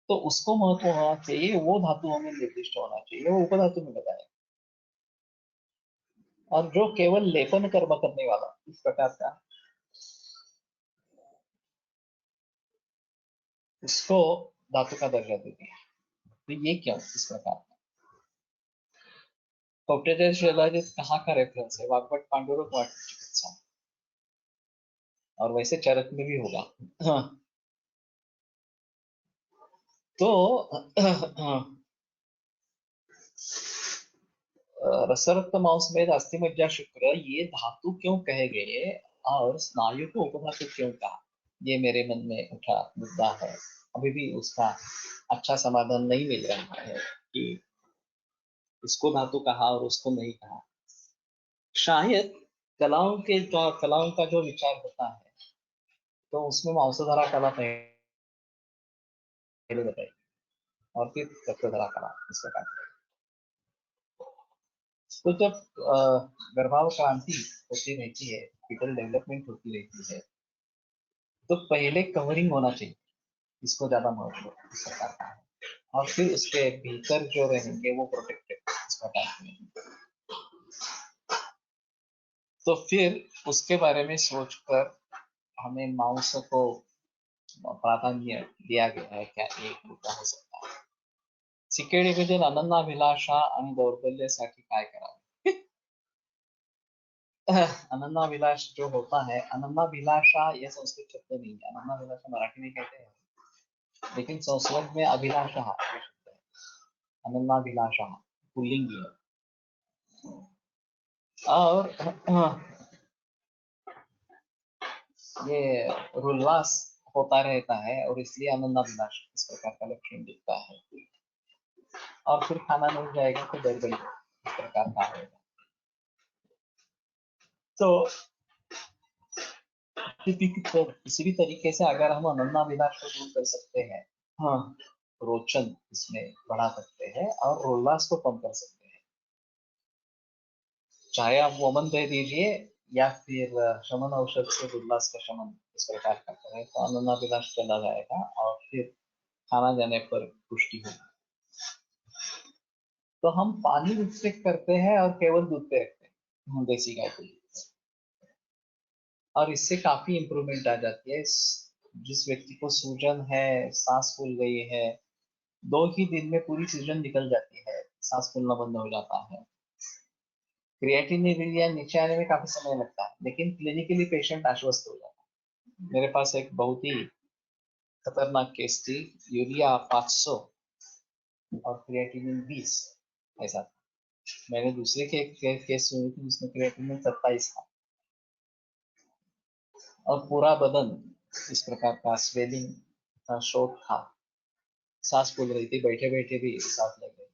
तो उसको महत्व होना चाहिए, वो धातुओं में निर्दिष्ट होना चाहिए, वो उपधातु में बताया। और जो केवल लेपन कर्म करने वाला इस प्रकार का, उसको धातु का दर्जा दे दिया। तो ये क्यों इस प्रकार का? कौटिल्य शिलाजित कहाँ का रेफरेंस है? वाग्भट पांडुरंग वाट चिकित्सा, और वैसे चरक में भी होगा। हाँ, तो रसरक्त मांस में अस्थि मज्जा शुक्र ये धातु क्यों कहे गए और स्नायु को उपधातु क्यों कहा? ये मेरे मन में उठा मुद्दा है। अभी भी उसका अच्छा समाधान नहीं मिल रहा है कि इसको धातु कहा और उसको नहीं कहा। शायद कलाओं का जो विचार होता है तो उसमें मांसधारा कला पहले बताई और फिर तत्वधारा कला इस प्रकार। तो जब गर्भावक्रांति होती रहती है, फीटल डेवलपमेंट होती रहती है, तो पहले कवरिंग होना चाहिए, इसको ज्यादा महत्व इस प्रकार का है, और फिर उसके भीतर जो रहेंगे वो प्रोटेक्टेड इस प्रकार के। तो फिर उसके बारे में सोचकर हमें मांस को प्राधान्य दिया गया है। क्या एक मुद्दा हो सकता है? सिकेडीमधील अनन्नाभिलाषा आणि दौर्बल्यासाठी काय करावे? अनन्नाभिलाष जो होता है, अनन्नाभिलाषा यह संस्कृत शब्द नहीं है, अनन्नाभिलाषा मराठी में कहते हैं, लेकिन संस्कृत में अभिलाषा ये शब्द है, अनन्नाभिलाषा पुल्लिंगी है। और ये उल्लास होता रहता है और इसलिए अनन्नाभिलाष इस प्रकार का लक्षण दिखता है। और फिर खाना नहीं जाएगा तो दर्द इस प्रकार का होगा। तो किसी भी तरीके से अगर हम अनन्नाभिलाष को दूर कर सकते हैं, हाँ, रोचन इसमें बढ़ा सकते हैं और उल्लास को कम कर सकते हैं। चाहे आप वमन दे दीजिए या फिर शमन औषध से उल्लास का शमन इस प्रकार का करें तो अनन्नाभिलाष चला जाएगा और फिर खाना जाने पर पुष्टि होगी। तो हम पानी रिस्ट्रिक्ट करते हैं और केवल दूध पे रखते हैं देसी गाय को, और इससे काफी इंप्रूवमेंट आ जाती है। जिस व्यक्ति को सूजन है, सांस फूल गई है, 2 ही दिन में पूरी सूजन निकल जाती है, सांस फूलना बंद हो जाता है। क्रिएटिन यूरिया नीचे आने में काफी समय लगता है, लेकिन क्लिनिकली पेशेंट आश्वस्त हो जाता है। मेरे पास एक बहुत ही खतरनाक केस थी, यूरिया 500 और क्रिएटिनिन 20 ऐसा था। मैंने दूसरे के केस सुनी थी, उसमें क्रिएटिनिन 27 था और पूरा बदन इस प्रकार का स्वेलिंग था, शोथ था, सांस फूल रही थी, बैठे बैठे भी सांस लग रही,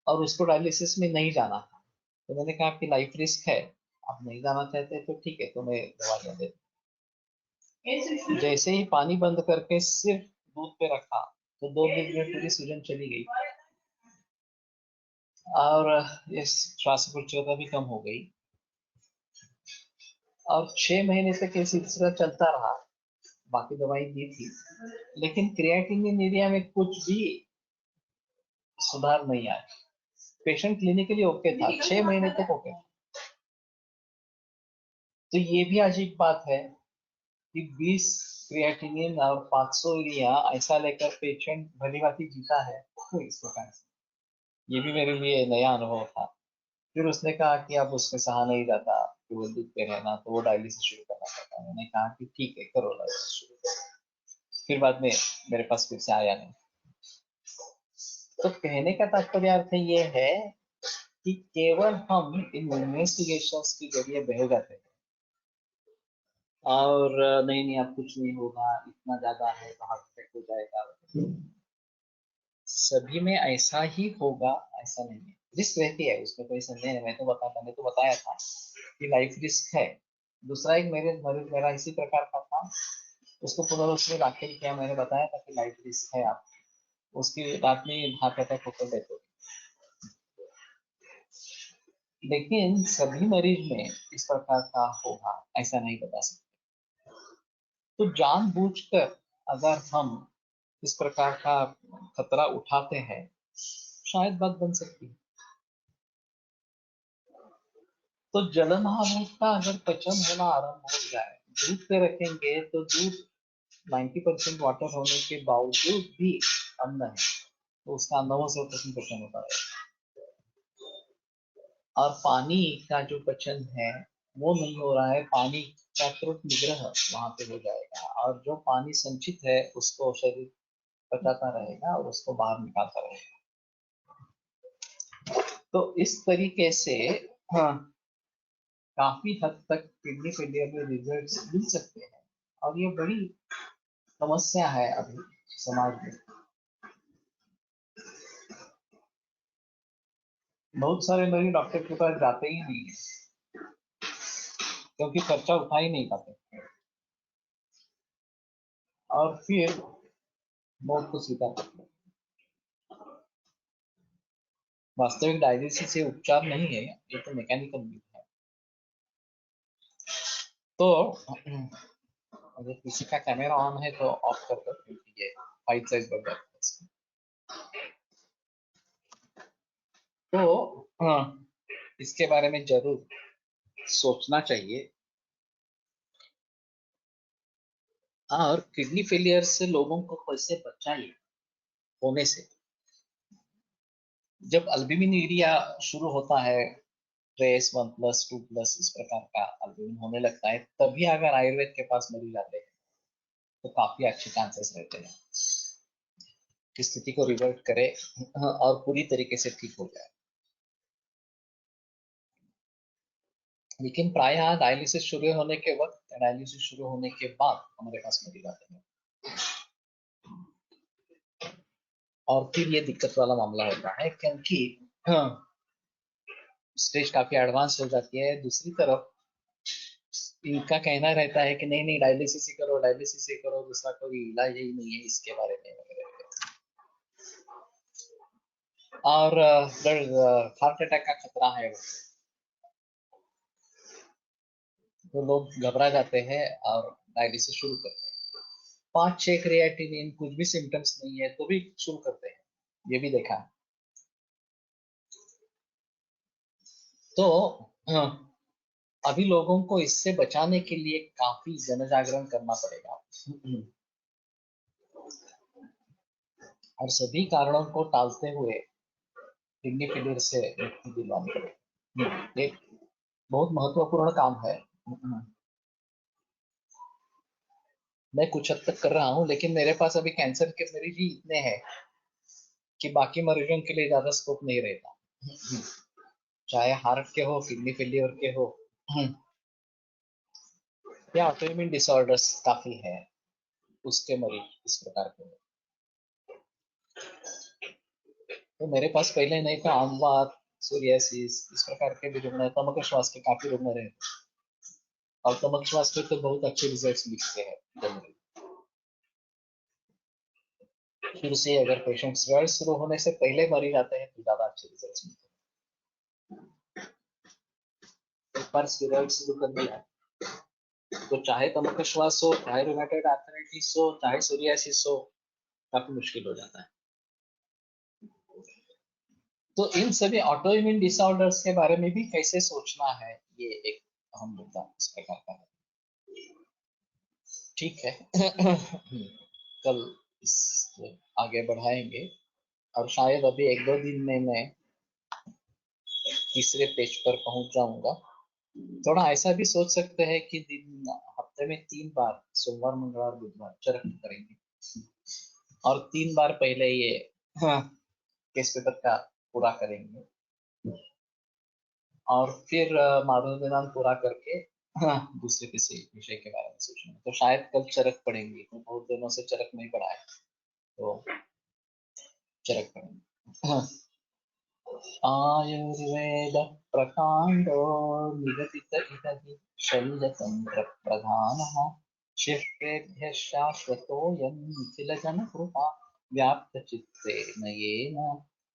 और उसको डायलिसिस में नहीं जाना था। तो मैंने कहा आपकी लाइफ रिस्क है, आप नहीं जाना चाहते तो ठीक है, तो मैं दवाइयाँ दे दूं। जैसे ही पानी बंद करके सिर्फ दूध पे रखा तो 2 दिन में पूरी सूजन चली गई और इस श्वास प्रचुरता भी कम हो गई, और 6 महीने तक ये सिलसिला चलता रहा। बाकी दवाई दी थी, लेकिन क्रिएटिनिन यूरिया में कुछ भी सुधार नहीं आया। पेशेंट क्लिनिकली ओके था, 6 महीने तक ओके था। तो ये भी अजीब बात है कि 20 क्रिएटिनिन और 500 यूरिया ऐसा लेकर पेशेंट भली भांति जीता है इस प्रकार से। ये भी मेरे लिए नया अनुभव था। फिर उसने कहा कि अब उसमें सहा नहीं जाता कि वो दूध पे रहना, तो वो डायलिसिस शुरू करना पड़ता। मैंने कहा कि ठीक है, करो डायलिसिस शुरू। फिर बाद में मेरे पास फिर से आया नहीं। तो कहने का तात्पर्य अर्थ ये है कि केवल हम इन इन्वेस्टिगेशंस के जरिए बह जाते हैं और नहीं नहीं अब कुछ नहीं होगा, इतना ज्यादा है तो हार्ट अटैक हो जाएगा। सभी में ऐसा ही होगा ऐसा नहीं है, रिस्क रहती है, उसमें कोई संदेह नहीं। मैंने तो बताया था कि लाइफ रिस्क है। दूसरा एक मेरे मरीज मेरा इसी प्रकार का था, उसको पुनर्वसन दाखिल किया, मैंने बताया था कि लाइफ रिस्क है आप, उसकी रात में हार्ट अटैक होकर डेथ हो। लेकिन सभी मरीज में इस प्रकार का होगा ऐसा नहीं बता सकते। तो जानबूझकर अगर हम इस प्रकार का खतरा उठाते हैं, शायद बात बन सकती है। तो जलमहाभूत का अगर पचन होना आरंभ हो जाए, दूध पे रखेंगे तो दूध 90% वाटर होने के बावजूद भी अन्न है, तो उसका 90% पचन होता है। और पानी का जो पचन है वो नहीं हो रहा है, पानी का त्रुट निग्रह वहां पे हो जाएगा, और जो पानी संचित है उसको शरीर पचाता रहेगा और उसको बाहर निकालता रहेगा। तो इस तरीके से हाँ, काफी हद तक किडनी फेलियर में रिजल्ट्स मिल सकते हैं, और ये बड़ी समस्या है अभी समाज में। बहुत सारे मरीज डॉक्टर के पास जाते ही नहीं है क्योंकि खर्चा उठा ही नहीं पाते, और फिर मौत को स्वीकार करते हैं। वास्तविक डायलिसिस से उपचार नहीं है, ये तो मैकेनिकल भी है। तो अगर किसी का कैमरा ऑन है तो ऑफ कर दो, क्योंकि ये फाइल साइज बढ़ जाता है इसमें। तो इसके बारे में जरूर सोचना चाहिए। और किडनी फेलियर से लोगों को कैसे बचाइए होने से। जब अल्बुमिन यूरिया शुरू होता है, ट्रेस 1+, 2+, इस प्रकार का अल्बुमिन होने लगता है, तभी अगर आयुर्वेद के पास मरीज आते हैं तो काफी अच्छे चांसेस रहते हैं कि स्थिति को रिवर्ट करे और पूरी तरीके से ठीक हो जाए। लेकिन प्रायः डायलिसिस शुरू होने के वक्त, डायलिसिस शुरू होने के बाद हमारे पास मरीज आते हैं, और फिर ये दिक्कत वाला मामला होता है, क्योंकि स्टेज काफी एडवांस हो जाती है। दूसरी तरफ इनका कहना रहता है कि नहीं नहीं डायलिसिस ही करो, डायलिसिस ही करो, दूसरा कोई इलाज ही नहीं है इसके बारे में वगैरह। और हार्ट अटैक का खतरा है तो लोग घबरा जाते हैं और डायलिसिस शुरू करते हैं। 5-6 क्रिएटिनिन, कुछ भी सिम्टम्स नहीं है तो भी शुरू करते हैं, ये भी देखा है। तो अभी लोगों को इससे बचाने के लिए काफी जन जागरण करना पड़ेगा और सभी कारणों को टालते हुए किडनी फेलियर से मुक्ति दिलवानी पड़ेगी। एक बहुत महत्वपूर्ण काम है। मैं कुछ हद तक कर रहा हूँ, लेकिन मेरे पास अभी कैंसर के मरीज ही इतने हैं कि बाकी मरीजों के लिए ज्यादा स्कोप नहीं रहता, चाहे हार्ट के हो, किडनी फेलियर के हो, या ऑटोइम्यून डिसऑर्डर्स काफी है उसके मरीज इस प्रकार के। तो मेरे पास पहले नहीं था, आमवात, सोरियासिस, इस प्रकार के भी रुग्ण, तमक श्वास के काफी रुग्ण रहे, और तमक श्वास पे तो बहुत अच्छे रिजल्ट्स मिलते हैं जनरली। फिर से अगर पेशेंट स्टेरॉइड शुरू होने से पहले मरीज आते हैं तो ज्यादा अच्छे रिजल्ट्स मिलते हैं। एक बार स्टेरॉइड शुरू कर दिया तो चाहे तमक श्वास हो, चाहे रूमेटॉइड आर्थराइटिस हो, चाहे सोरियासिस हो, काफी मुश्किल हो जाता है। तो इन सभी ऑटोइम्यून डिसऑर्डर्स के बारे में भी कैसे सोचना है, ये एक अहम मुद्दा इस प्रकार का है। ठीक है। कल इस आगे बढ़ाएंगे और शायद अभी 1-2 दिन में मैं तीसरे पेज पर पहुंच जाऊंगा। थोड़ा ऐसा भी सोच सकते हैं कि दिन हफ्ते में 3 बार सोमवार मंगलवार बुधवार चरक करेंगे और 3 बार पहले ये केस पेपर का पूरा करेंगे और फिर माधव वेदांत पूरा करके दूसरे किसी विषय के बारे में सोचेंगे। तो शायद कल चरक पढ़ेंगे, तो बहुत दिनों से चरक नहीं पढ़ा है, तो चरक पढ़ेंगे। आयुर्वेद प्रकांडो निगदित इदहि शल्यतंत्र प्रधानः शिष्येभ्यः शाश्वतोऽयं निखिलजनकृपा व्याप्तचित्तेन येन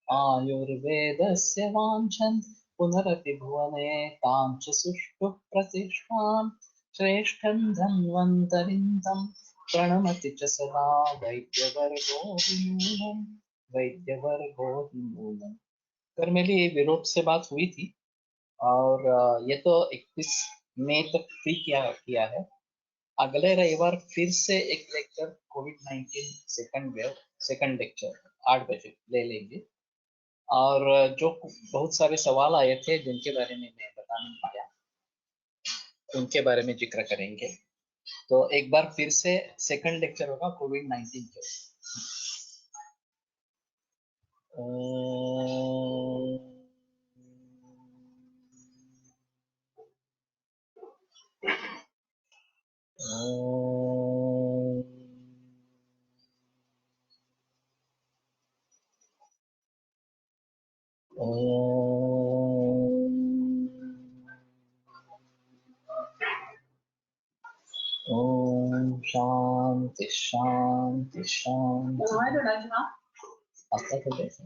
आयुर्वेदस्य वाञ्छन् पुनरपि भुवने तां च सुष्ठुः प्रतिष्ठां श्रेष्ठं धन्वन्तरिं तं प्रणमति च सदा वैद्यवर्गो विनूनम् वैद्यवर्गो विनूनम्। पर मेरी विरोध से बात हुई थी और ये तो 31 मई तक फ्री किया है। अगले रविवार फिर से एक लेक्चर कोविड-19 सेकंड वेव सेकंड लेक्चर 8 बजे ले लेंगे और जो बहुत सारे सवाल आए थे जिनके बारे में मैं बता नहीं पाया उनके बारे में जिक्र करेंगे। तो एक बार फिर से सेकंड लेक्चर होगा कोविड-19 के। ओम शांति शांति शांति। आता तो कैसे